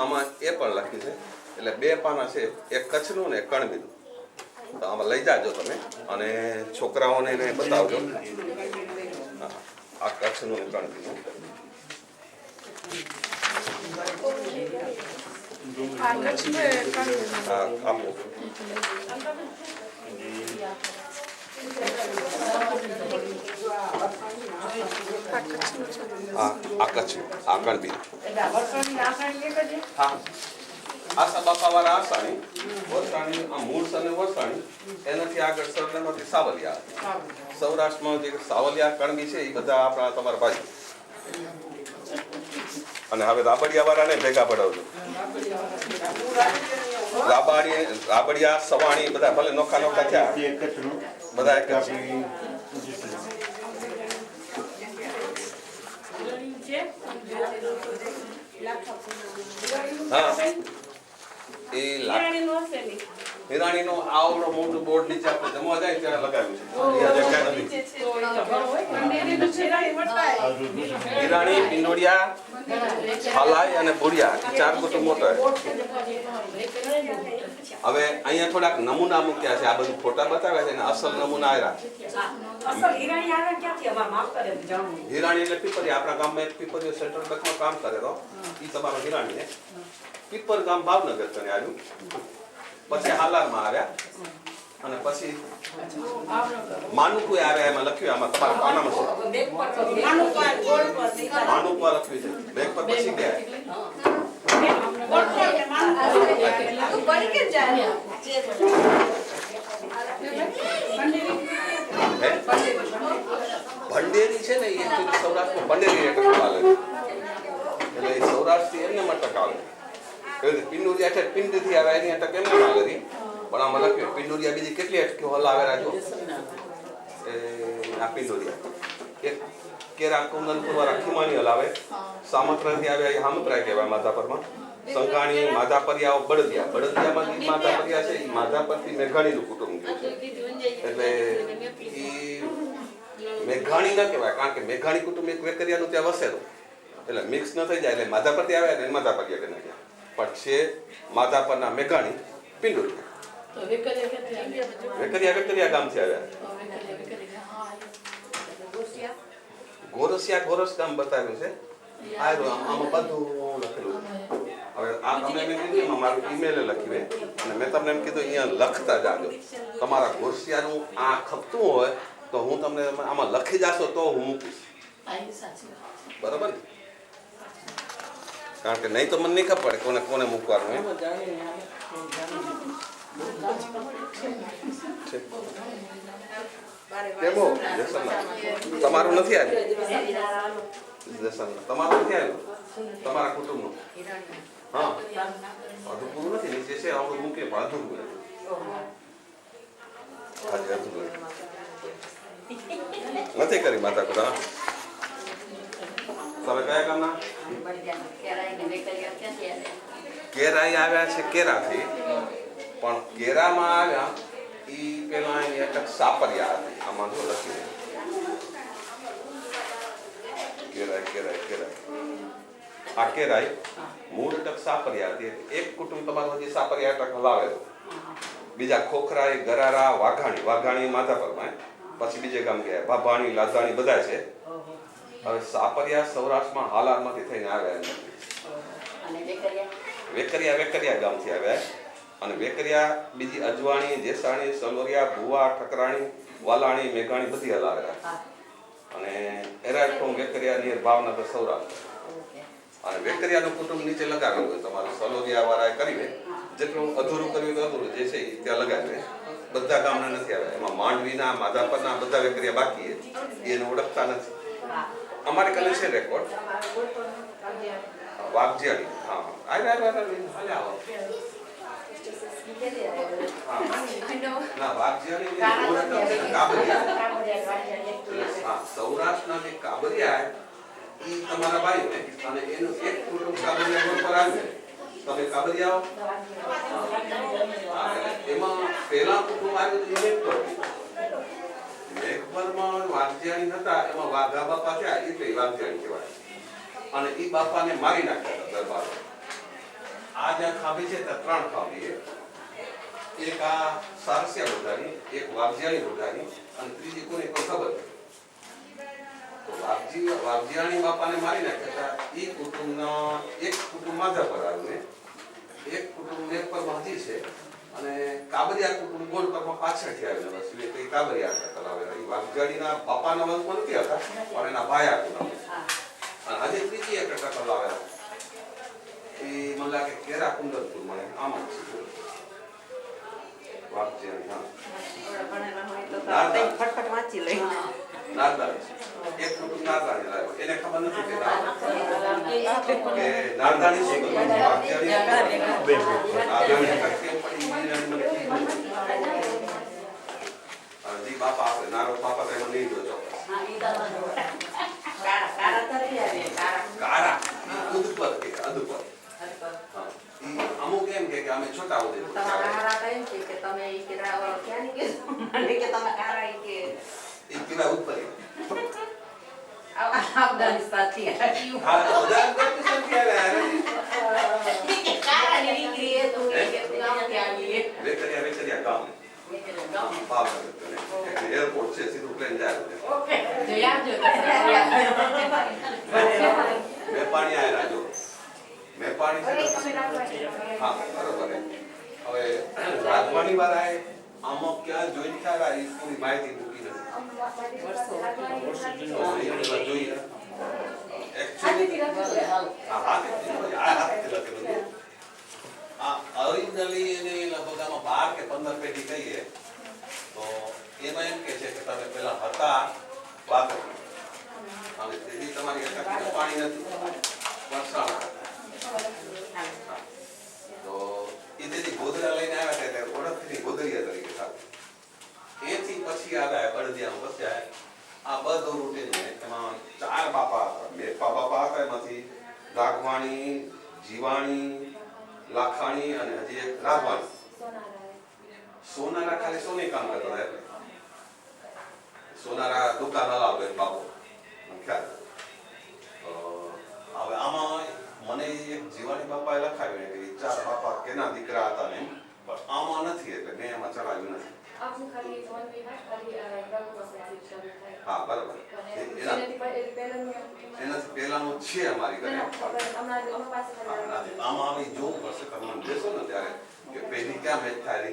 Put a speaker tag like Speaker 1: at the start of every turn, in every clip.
Speaker 1: આમાં એ પણ લખ્યું છે એટલે 2 પાના છે, એક કચ્છનું ને એક કણબીનું. તો આમાં લઈ જાજો તમે અને છોકરાઓને એને બતાવજો. આ કચ્છનું ને કણબીનું. આપો. આ કચ્છ આ કણબીનું. હા આસા બાપાવાળા આસાણી વરસાણી આ મૂળ સને વરસાણી એનાથી આગળ સરનામાંથી સાવલિયા. સૌરાષ્ટ્રમાં જે સાવલિયા કણબી છે એ બધા આપણા તમારા બાજુ. અને હવે રાબડિયા વાળાને ભેગા પડાવજો. રાબડિયા સવાણી બધા ભલે નોખા નોખા થયા બધા એક જ. હા એ હિરાણીનો આવડો મોટું બોર્ડ નીચે આપણે જમવા જાય ત્યાં લગાવ્યું છે. હિરાણી, પિંડોડિયા, હાલાઈ અને બોડિયા 4 કુટુંબ મોટા. હવે અહીંયા થોડાક નમૂના મૂક્યા છે. આ બધું ફોટા બતાવે છે અને અસલ નમૂના આવ્યા. હિરાણી એટલે પીપરિયા. આપણા ગામમાં એક પીપરિયો સેન્ટ્રલ બેંકમાં કામ કરે તો એ તમારો હિરાણી છે. પીપર ગામ ભાવનગર કરીને આવ્યું, પછી હાલારમાં આવ્યા અને પછી માનુપુર આવ્યા. એમાં લખ્યું આમાં તમારા પાનામાં શું માનુપુર લખ્યું છે. બેગ પર પછી ગયા. ભંડેરી છે ને એ સૌરાષ્ટ્રમાં ભંડેરી ટકા આવે એટલે એ સૌરાષ્ટ્રથી એમને મટક આવે. પિંડોરિયા છે પિંડથી આવે એની અટક એમને ના કરી પણ આમાં લખ્યું પિંડોરિયા બીજી કેટલી અટકીઓ હલ આવે રાજો. આ પિંડોરિયા એક કેરા કુંદનપુર વાળા ખીમાની હલ આવે. સામત્રાથી આવે એ હામત્રા કહેવાય માધાપરમાં. સંઘાણી માધાપરિયાઓ બળદિયા. બળદિયામાં માધાપરિયા છે એ માધાપરથી મેઘાણીનું કુટુંબ છે એટલે એ મેઘાણી ન કહેવાય કારણ કે મેઘાણી કુટુંબ એક વેકરિયાનું ત્યાં વસેલું એટલે મિક્સ ન થઈ જાય એટલે માધાપરથી આવ્યા ને માધાપરિયા કરી નાખ્યા. પણ છે માધાપરના મેઘાણી પિંડોરિયા. વેકરિયા ગામથી આવ્યા. ગોરસિયા ગોરસ ગામ બતાવ્યું છે. આમાં બધું લખેલું. હવે આ તમે મેં કીધું મારું ઈમેલ લખ્યું અને મેં તમને એમ કીધું અહીંયા લખતા જાજો. તમારા ગોરસિયાનું આ ખપતું હોય તો હું તમને આમાં લખી જાશો તો હું મૂકીશ. બરાબર ને? કારણ કે નહીં તો મને નહીં ખબર પડે કોને કોને મૂકવાનું એમ. તમારું નથી આવ્યું. તમારું નથી આવ્યું તમારા કુટુંબનું. હા અધું પૂરું નથી. નીચે છે આવડું મૂકીએ પણ અધૂરું નથી કરી માતા કુટા. તમે કયા ગામના? કેરાઈ આવ્યા છે કેરાથી પણ કેરામાં આવ્યા ઈ પેલા એની અટક સાપરિયા હતી. આમાં જો લખી કેરાઈ કેરાઈ કેરાઈ આ કેરાઈ મૂળ અટક સાપરિયા હતી. એક કુટુંબ તમારું હજી સાપરિયા અટક હલાવેલો. બીજા ખોખરાઈ ગરારા વાઘાણી માધાપરમાં પછી બીજે ગામ ગયા ભાભાણી લાધાણી બધા છે. હવે સાપરિયા સૌરાષ્ટ્રમાં હાલારમાંથી થઈને આવ્યા. વેકરિયા ગામથી આવ્યા અને વેકરિયા બીજી અજવાણી જેસાણી સલોરિયા ભુવા ઠકરાણી વાલાણી મેઘાણી બધી હલાવેલા અને એરાટોમ વેકરિયા નિયર ભાવનગર સૌરાષ્ટ્ર. અને વેકરિયાનું કુટુંબ નીચે લગાવેલું હોય તમારે સલોરિયા વાળાએ કરીને જેટલું અધૂરું કર્યું તો અધૂરું જે છે ત્યાં લગાવે. બધા ગામના નથી આવ્યા. એમાં માંડવીના માધાપરના બધા વેકરિયા બાકી એને ઓળખતા નથી. અમારે કને છે રેકોર્ડ વાઘજિયાળી. હા સૌરાષ્ટ્રના જે કાબરિયા ઈ તમારા ભાઈ ને અને એનું એક કુટુંબ કાબરિયા પર આવે. તમે કાબરિયા એમાં પેલા કુટુંબ આવ્યું તો મેઘપરમાં વાઘજિયાળી હતા. એમાં વાઘા બાપા થયા એટલે વાઘજિયાળી કહેવાય. અને ઈ બાપાને મારી નાખ્યા હતા દરબાર. જ્યાં ખાંભી છે ત્યાં 3 ખાંભી છે. એક આ સારસિયા રોડાની, એક વાવજિયાણી રોડાની અને ત્રીજી કોની કોઈ ખબર નથી. તો વાવજિયાણી બાપાને મારી નાખ્યા હતા. એ કુટુંબના એક કુટુંબ માધા પર આવ્યું, એક કુટુંબ મેઘ પર બાંધી છે અને કાબરિયા કુટુંબ ગોળ પરમાં પાછળથી આવેલું. બસ એ કઈ કાબરિયા હતા કલાવેલા. એ વાવજિયાણીના બાપાના વંશમાં નથી હતા પણ એના ભાઈ હતું. અને આજે ત્રીજી એક ટકા કલાવેલા એ મને લાગે કેરા કુંદરપુર મને આમ જ છે.
Speaker 2: ફટફટ વાંચી લઈ.
Speaker 1: એક કુટુંબ નારદાણી લાવ્યો. એને ખબર નથી કે નારદાણી શું કરવું? નારદાણી કેમ પડી મને કીધું. જી બાપા આપણે નારો બાપા તો એમાં નહીં જોયો. કારા અદુપર કે અદુપર. અમુક એમ કે અમે છોટા ઉદેપુર
Speaker 2: તમે ઈ કેરા ક્યાં ની કે કે તમે કારા ઈ કે
Speaker 1: એ કેવા ઉપર
Speaker 2: અફઘાનિસ્તાન થી આવ્યું.
Speaker 1: હા અફઘાનિસ્તાન થી આવ્યા.
Speaker 2: કે કારા ની દીકરી એ તો કે ગામ ક્યાં ની
Speaker 1: વેકરિયા ગામ એરપોર્ટ છે, સીધું પ્લેન જાય. મેપાણી આયા જો મેપાણી હા બરોબર. હવે રાજવાણી વાળાએ આમાં ક્યાં જોઈ લીધા એ પૂરી માહિતી મૂકી નથી. જોઈએ ઓરિજિનલી એને લગભગ આમાં 12 કે 15 પેઢી કહીએ તો એમાં એમ કે છે કે તમે પેલા હતા વાત અને તેથી તમારી અટક પાણી નથી વરસાદ તો એ તેથી ગોધરા લઈને આવ્યા હતા એટલે ઓળખની ગોદરિયા તરીકે થાય. એથી પછી આવ્યા બળદિયામાં બસ્યા. આ બધો રૂટીન છે. એમાં 4 બાપા હતા. મેપા બાપા હતા. એમાંથી રાઘવાણી, જીવાણી, લાખાણી અને હજી એક રાઘવાણી. સોનારા ખાલી સોની કામ કરતા હતા. સોનારા દુકાન હલાવતો એક બાપો ખ્યાલ. હવે આમાં મને એક જીવાણી બાપાએ લખાવ્યું કે 4 બાપા કેના દીકરા હતા ને પણ આમાં નથી એટલે મેં એમાં ચલાવ્યું નથી. હા બરાબર. એનાથી પહેલાનું છે અમારી ઘરે. આમાં આવી જોવું પડશે. તમે બેસો ને ત્યારે કે પેઢી ક્યાં મેચ થાય.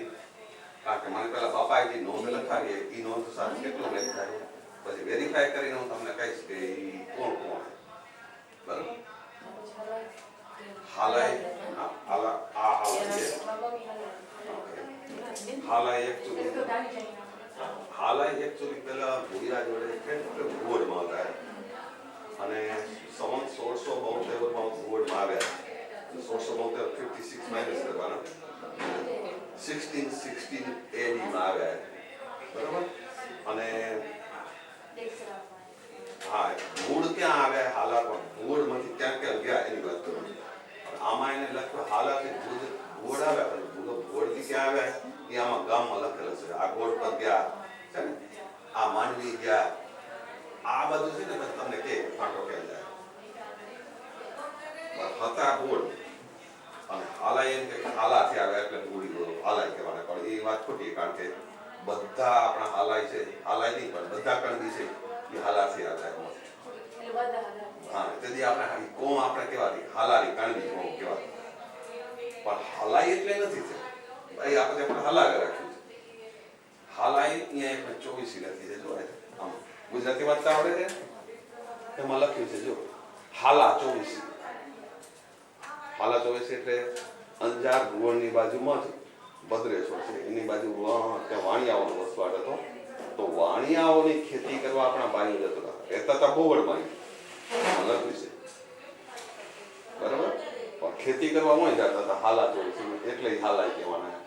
Speaker 1: કારણ કે મને પેલા બાપાએ જે નોંધ લખાવી એ નોંધ સાથે કેટલો મેચ થાય પછી વેરીફાઈ કરીને હું તમને કહીશ કે એ કોણ કોણ. બરાબર. હાલાય હાલા આ હાલા છે. હાલાય એકચ્યુઅલી પેલા ભૂરિયા જોડે કેટલો ગોળમાં હતા અને સંવત 1672 માં ગોળમાં આવ્યા. 1672 56 માઇનસ કરવાના 1616 AD માં આવ્યા. બરાબર. અને હા મૂળ ક્યાં આવ્યા હાલા પણ મૂળમાંથી ક્યાં ક્યાં ગયા એની વાત કરું. આમાં એને લખ્યું હાલાથી ગોળ આવ્યા પણ ગોળથી ક્યાં આવ્યા એ આમાં ગામમાં લખેલું છે. આ ગોળ પર ગયા છે ને આ માંડવી ગયા આ બધું છે ને તમને કે ફાંટો ક્યાં જાય હતા ગોળ અને હાલાય એમ કે હાલાથી આવ્યા એટલે ગોળી હાલાય કહેવાના પણ એ વાત ખોટી. કારણ કે બધા આપણા હાલાય છે હાલાય નહીં પણ બધા કણબી છે એ હાલાથી આવ્યા. હા તેથી આપણે કોમ આપણે કહેવાતી હાલારી કણબી કોમ કહેવાતી પણ હાલાય એટલે નથી છે ભાઈ આપણે હલાવે રાખ્યું છે. હાલાય અહીંયા એક 24 લખી છે. જો આમ ગુજરાતી વાંચતા આવડે છે એમાં લખ્યું છે જો હાલા 24. હાલા 24 એટલે અંજાર ભુવનની બાજુમાં જ ભદ્રેશ્વર છે એની બાજુ ત્યાં વાણિયાઓનો વસવાટ હતો. તો વાણિયાઓની ખેતી કરવા આપણા બાઈ જતો હતા. રહેતા હતા બોવડમાં લખ્યું છે. બરાબર. પણ ખેતી કરવા હોય જતા હતા હાલા 24 એટલે હાલાય કહેવાના.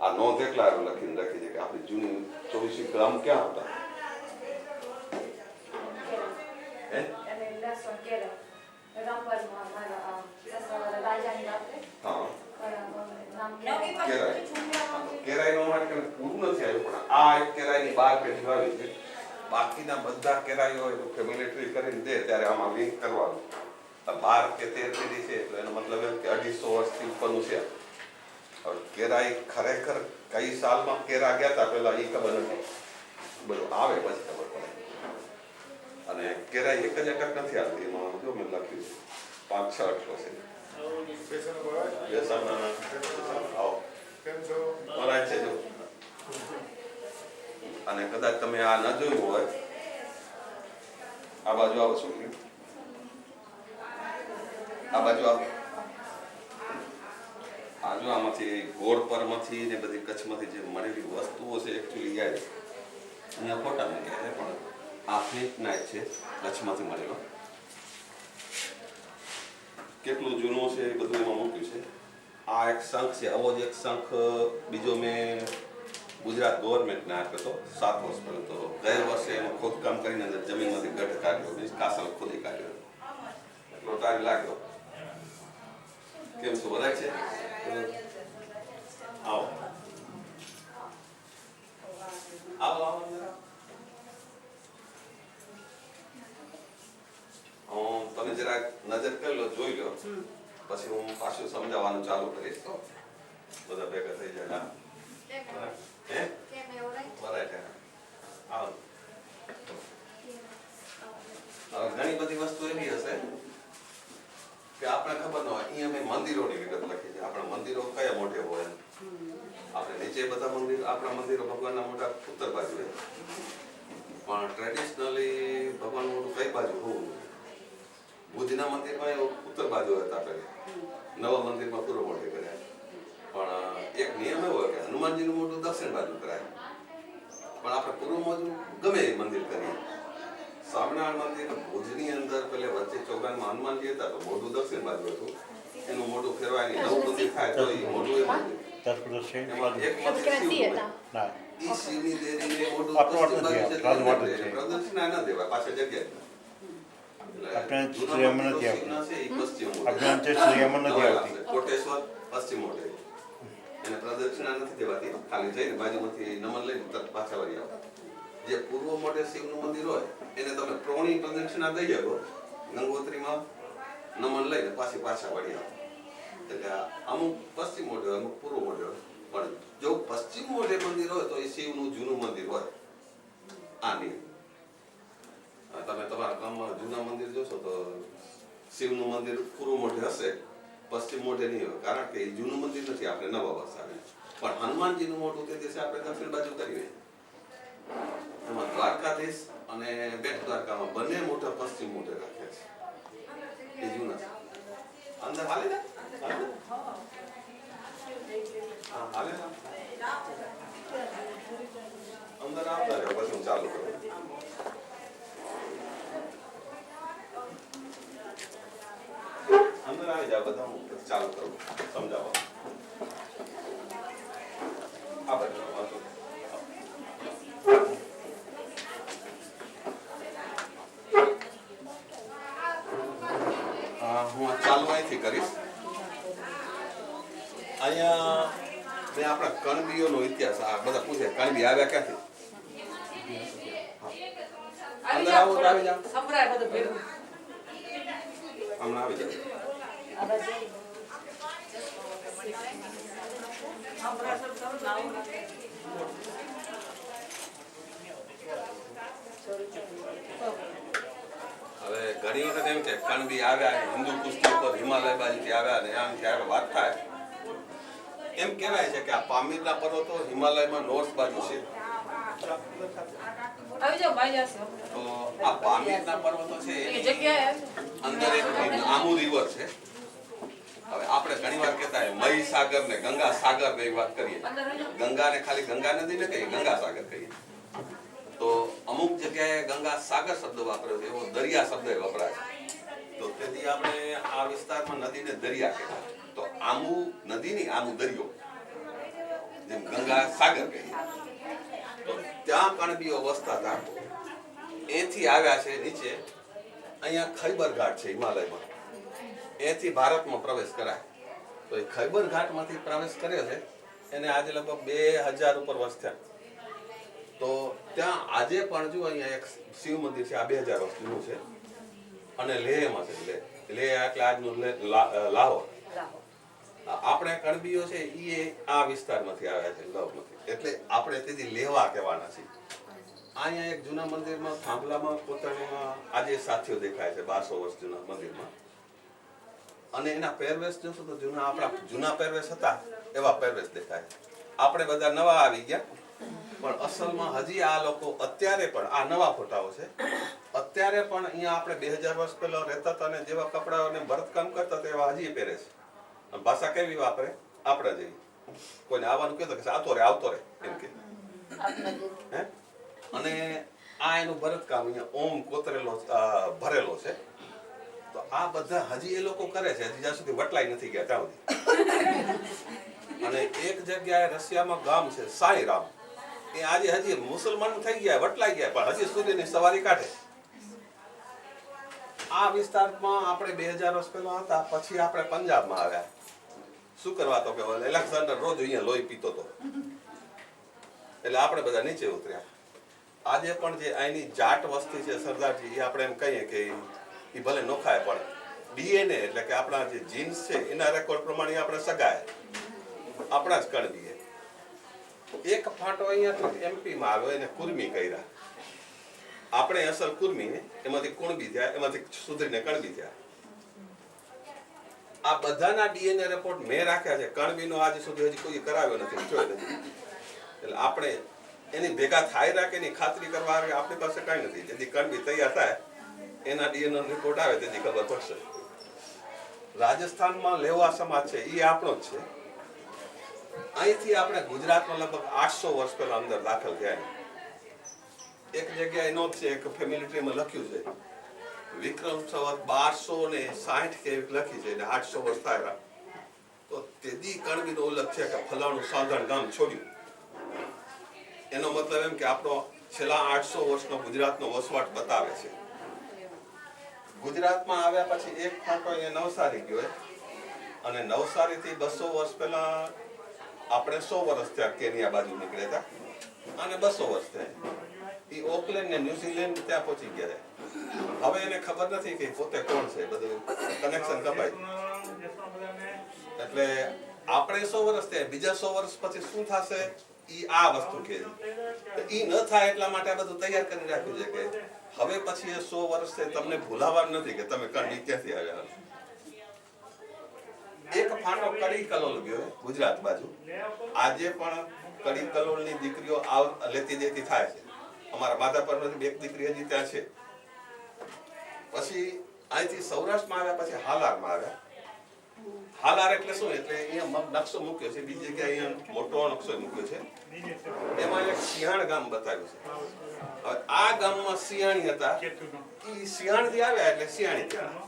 Speaker 1: આ નોંધ એટલા લખીને રાખી છે કે આપણી જૂની 24 ગ્રામ ક્યાં હતા. બાકીના બધા કેરાઈઓ મિલિટરી કરીને દે ત્યારે આમાં લિંક કરવાનું. 12 કે 13 પેઢી છે એટલે એનો મતલબ એમ કે 250 વર્ષથી ઉપર ઉપરનું છે. હવે કેરા ખરેખર કઈ સાલમાં કેરા ગયા હતા પેલા એ ખબર નથી, બધું આવે પછી ખબર પડે. અને કેરા એક જ એકક નથી આવતી, એમાં જો મેં લખ્યું છે 5-6 અટકો છે. આવો પરાય છે જો. અને કદાચ તમે આ ન જોયું હોય, આ બાજુ આવો છોકરી, આ બાજુ આવો. આ જો આમાંથી ગોળ પરમાંથી ને બધી કચ્છમાંથી જે મળેલી વસ્તુઓ છે એકચ્યુઅલી યાદ અહીંયા ફોટા મૂક્યા છે, પણ આ ફ્લિપ નાઇટ છે કચ્છમાંથી મળેલો. કેટલું જૂનું છે એ બધું એમાં મૂક્યું છે. આ એક શંખ છે, આવો જ એક શંખ બીજો મેં ગુજરાત ગવર્મેન્ટને આપ્યો હતો 7 વર્ષ પહેલાં. તો ગયા વર્ષે એનું ખોદકામ કરીને અંદર જમીનમાંથી ગઢ કાઢ્યો, કાસલ ખોદી કાઢ્યો, એટલો ટાઈમ લાગ્યો. કેમ શું બરાબર છે? આવો આવો આવો. તમે જરાક નજર કરી લો, જોઈ લો, પછી હું પાછું સમજાવવાનું ચાલુ કરીશ. બધા ભેગા થઈ જાય. હે બરાબર. આવો. હવે ઘણી બધી વસ્તુ એવી હશે કે આપણે ખબર ન હોય. અહીંયા મેં મંદિરોની વિગત લખી છે. આપણા મંદિરો કયા મોઢે હોય, આપણે નીચે બધા મંદિર, આપણા મંદિરો ભગવાનના મોઢા ઉત્તર બાજુ હોય, પણ ટ્રેડિશનલી ભગવાનનું મોઢું કઈ બાજુ હોવું? ભુજના મંદિરમાં એવું ઉત્તર બાજુ હતા પહેલા, નવા મંદિરમાં પૂર્વ મોઢે કર્યા. પણ એક નિયમ એવો હોય કે હનુમાનજીનું મોઢું દક્ષિણ બાજુ કરાય, પણ આપણે પૂર્વ મોઢું ગમે એ મંદિર કરીએ. સ્વામિનારાયણ મંદિર ભુજની અંદર પેલે વચ્ચે ચોગાનમાં હનુમાનજી હતા તો મોઢું દક્ષિણ બાજુ હતું. એનું મોઢું ફેરવાય નહીં, નવું મંદિર થાય તો એ મોઢું એ મંદિર. એમાં એક મંદિર ઈ શિવની દેરીને મોઢું પશ્ચિમ બાજુ છે, પ્રદક્ષિણા ન દેવાય, પાછળ જગ્યા કોટેશ્વર પશ્ચિમ મોઢે એને પ્રદક્ષિણા નથી દેવાતી, ખાલી જઈને બાજુમાંથી નમન લઈને તરત પાછા વળી આવો. જે પૂર્વ મોઢે શિવનું મંદિર હોય એને તમે ત્રણેય પ્રદક્ષિણા દઈ શકો, ગંગોત્રીમાં નમન લઈને પાછા વળી આવો. એટલે અમુક પશ્ચિમ મોઢે હોય, અમુક પૂર્વ મોઢે હોય. પણ જો પશ્ચિમ મોઢે મંદિર હોય તો એ શિવનું જૂનું મંદિર હોય. આ નિયમ તમે તમારા ગામમાં જૂના મંદિર જોશો તો શિવનું મંદિર પૂર્વ મોઢે હશે, પશ્ચિમ મોઢે નહીં હોય, કારણ કે એ જૂનું મંદિર નથી, આપણે નવા વસાવ્યું. પણ હનુમાનજીનું મોઢું તે દિવસે આપણે દક્ષિણ બાજુ કરીએ. એમાં દ્વારકાધીશ અને બેટ દ્વારકામાં બંને મોઢા પશ્ચિમ મોઢે રાખ્યા છે, એ જૂના. અંદર હાલે ને હાલે અંદર આવતા રહ્યો, પછી હું ચાલુ કરું. અંદર આવી જાવ બધા, હું ચાલુ કરું સમજાવવા. આ બાજુ હું ચાલુ અહીંથી કરીશ. અહીંયા મેં આપણા કણબીઓનો ઇતિહાસ, આ બધા પૂછે કણબી આવ્યા ક્યાંથી? અંદર આવો તો આવી જાવ, હમણાં આવી જાવ. હવે ઘણી વખત એમ કે કણબી આવ્યા હિન્દુ કુસ્તી ઉપર હિમાલય બાજુથી આવ્યા ને આમ ક્યારે વાત થાય એમ કહેવાય છે કે આ પામીરના પર્વતો હિમાલયમાં નોર્થ બાજુ છે. તો આ પામીરના પર્વતો છે અંદર એક આમુ રિવર છે. હવે આપણે ઘણી વાર કહેતા મહી સાગર ને ગંગા સાગર ની વાત કરીએ, ગંગાને ખાલી ગંગા નદી ને કહીએ, ગંગા સાગર કહીએ. તો અમુક જગ્યાએ ગંગા સાગર શબ્દ વાપર્યો છે, એવો દરિયા શબ્દ વપરાય છે. તો તેથી આપણે આ વિસ્તારમાં નદીને દરિયા કહેવાય. તો આમુ નદી ની આમુ દરિયો, જેમ ગંગા સાગર કહીએ. તો ત્યાં કણબીઓ વસતા હતા, એથી આવ્યા છે નીચે. અહીંયા ખૈબર ઘાટ છે હિમાલયમાં, એથી ભારતમાં પ્રવેશ કરાય. તો એ ખૈબર ઘાટમાંથી પ્રવેશ કર્યો છે, એને આજે લગભગ 2000 ઉપર વર્ષ થયા. તો ત્યાં આજે પણ જો અહીંયા એક શિવ મંદિર છે, આ 2000 વર્ષ જૂનું છે. અને લેહમાં છે, લેહ એટલે આજનું લાહોર. આપણે આપણે કણબીઓ છે એ આ વિસ્તારમાંથી આવ્યા છે લવમાંથી, એટલે આપણે તેથી લેવા કહેવાના છીએ. અહીંયા એક જૂના મંદિરમાં થાંભલામાં કોતરણીમાં આજે સાથીઓ દેખાય છે 1200 વર્ષ જૂના મંદિરમાં, અને એના પહેરવેશ જોશો તો આપણા જૂના પહેરવેશ હતા એવા પહેરવેશ દેખાય. આપણે બધા નવા આવી ગયા, પણ અસલમાં હજી આ લોકો અત્યારે પણ આ નવા ફોટાઓ છે, અત્યારે પણ અહીંયા આપણે 2000 વર્ષ પહેલા રહેતા હતા અને જેવા કપડાઓને ભરતકામ કરતા હતા એવા હજી પહેરે છે. ભાષા કેવી વાપરે? આપણા જેવી. કોઈને આવવાનું કહેતો કે આવતો રે એમ કે. હે? અને આ એનું ભરતકામ અહીંયા ઓમ કોતરેલો ભરેલો છે. તો આ બધા હજી એ લોકો કરે છે, હજી જ્યાં સુધી વટલાઈ નથી ગયા ત્યાં સુધી. અને એક જગ્યાએ રશિયામાં ગામ છે સાંઈરામ, એ આજે હજી મુસલમાન થઈ ગયા, વટલાઈ ગયા, પણ હજી સૂર્યની સવારી કાઢે. આ વિસ્તારમાં આપણે 2000 વર્ષ પહેલા હતા, પછી આપણે પંજાબમાં આવ્યા. શું કરવા? તો કે એલેક્ઝાન્ડર રોજ અહીંયા લોહી પીતો હતો, એટલે આપણે બધા નીચે ઉતર્યા. આજે પણ જે અહીંની જાટ વસ્તી છે સરદારજી, એ આપણે એમ કહીએ કે એ ભલે નોખાય, પણ ડીએનએ એટલે કે આપણા જે જીન્સ છે એના રેકોર્ડ પ્રમાણે આપણે સગાય, આપણા જ કણબીએ. એક ફાંટો અહીંયા એમપીમાં આવ્યો, એને કુર્મી કર્યા. આપણે અસલ કુર્મી, એમાંથી કુણબી થયા, એમાંથી સુધરીને કણબી થયા. આ બધાના ડીએનએ રિપોર્ટ મેં રાખ્યા છે. કણબીનો આજ સુધી હજી કોઈ કરાવ્યો નથી, જોયો નથી. એટલે આપણે એની ભેગા થાય રાખે એની ખાતરી કરવા આવે આપણી પાસે કઈ નથી. જેથી કણબી તૈયાર થાય એના ડીએનએ રિપોર્ટ આવે તેથી ખબર પડશે. રાજસ્થાનમાં લેવા સમાજ છે એ આપણો જ છે. અહીંથી આપણે ગુજરાતમાં લગભગ 800 વર્ષ પહેલા અંદર દાખલ થયા. એક જગ્યાએ નોંધ છે, એક ફેમિલી ટ્રીમાં લખ્યું છે વિક્રમ સંવત 1260 કે લખી છે, 800 વર્ષ થાય. તો તેદી કણબીનો ઉલ્લેખ છે કે ફલાણું સાંધણ ગામ છોડ્યું. એનો મતલબ એમ કે આપણો છેલ્લા 800 વર્ષનો ગુજરાતનો વસવાટ બતાવે છે. ગુજરાતમાં આવ્યા પછી એક ફાંટો અહીંયા નવસારી ગયો, અને નવસારીથી 200 વર્ષ પહેલા આપણે 100 વર્ષ થયા કેનિયા બાજુ નીકળ્યા હતા, અને 200 વર્ષ થયા એ ઓકલેન્ડ ને ન્યુઝીલેન્ડ ત્યાં પહોંચી ગયા છે. હવે એને ખબર નથી કે પોતે કોણ છે, બધું કનેક્શન કપાય. એટલે આપણે 100 વર્ષ થયા, બીજા 100 વર્ષ પછી શું થશે ઈ આ વસ્તુ કે ઈ ન થાય એટલા માટે આ બધું તૈયાર કરી રાખ્યું છે કે હવે પછી એ 100 વર્ષ તમને ભૂલાવાનું નથી કે તમે કણબી ક્યાંથી આવ્યા. એક ફાંટો કડી કલોલ ગયો ગુજરાત બાજુ. આજે પણ કડી કલોલની દીકરીઓ લેતી દેતી થાય છે. અમારા માધાપરમાંથી એક દીકરી હજી ત્યાં છે. પછી અહીંથી સૌરાષ્ટ્રમાં આવ્યા, પછી હાલારમાં આવ્યા. હાલાર એટલે શું? એટલે અહીંયા નકશો મૂક્યો છે, બીજી જગ્યાએ અહીંયા મોટો નકશો મૂક્યો છે. એમાં એક સિંહાણ ગામ બતાવ્યું છે. હવે આ ગામમાં સિંહાણી હતા, એ સિંહાણથી આવ્યા એટલે સિંહાણી થયા.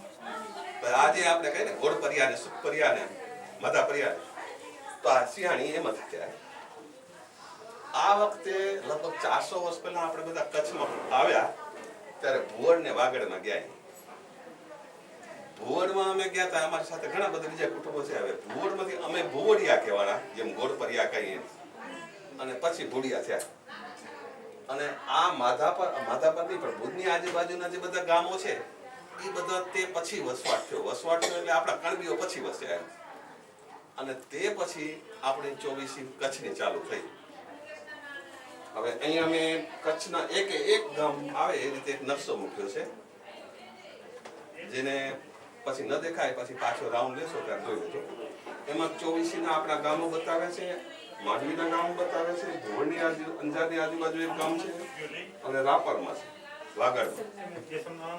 Speaker 1: આજે આપણે કહીએ ને ઘોડપરિયા ને સુખપરિયા ને મધાપરિયા, તો આ સિંહાણી એમાંથી થયા. આ વખતે લગભગ 400 વર્ષ પહેલા આપણે બધા કચ્છમાં આવ્યા, ત્યારે ભુવડ ને વાગડમાં ગયા. ભુવડમાં અમે ગયા હતા, અમારી સાથે ઘણા બધા બીજા કુટુંબો છે. હવે ભુવડમાંથી અમે ભુવડિયા કહેવાના, જેમ ઘોડપરિયા કહીએ, અને પછી ભુડિયા થયા. અને આ માધાપરની પણ ભુજની આજુબાજુના જે બધા ગામો છે એ બધા તે પછી વસવાટ થયો એટલે આપણા કણબીઓ પછી વસ્યા. અને તે પછી આપણી 24 કચ્છની ચાલુ થઈ. હવે અહીંયા અમે કચ્છના એક ગામ આવે એ રીતે એક નકશો મૂક્યો છે, જેને પછી ન દેખાય પછી પાછો રાઉન્ડ લેશો ત્યારે જોઈ લેજો. એમાં 24 ના આપણા ગામો બતાવે છે, માંડવીના ગામો બતાવે છે, ભુવડની અંજારની આજુબાજુ એક ગામ છે, અને રાપરમાં છે,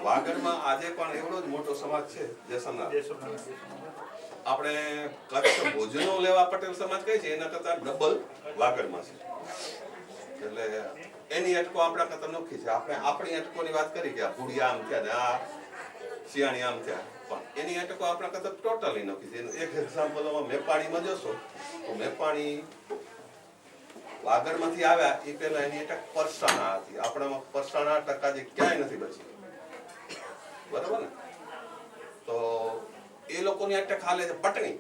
Speaker 1: વાગડમાં આજે પણ એવડો જ મોટો સમાજ છે જેસમનાથ. આપણે કચ્છ ભુજનો લેવા પટેલ સમાજ કહે છે, એના કરતા ડબલ વાગડમાં છે. એટલે એની અટકો આપણા કરતા નોખી છે. આપણે આપણી અટકોની વાત કરી કે ભુડિયા આમ થયા ને આ સિયાણી આમ થયા, પણ એની અટકો આપણા કરતા ટોટલી નોખી છે. એનું એક એક્ઝામ્પલમાં મેપાણીમાં જશો તો મેપાણી વાગડમાંથી આવ્યા એ પહેલા એની અટક પરસાણા હતી. આપણામાં પરસાણા અટક આજે ક્યાંય નથી બચી, બરાબર ને? તો એ લોકોની અટક હાલે છે પટણી.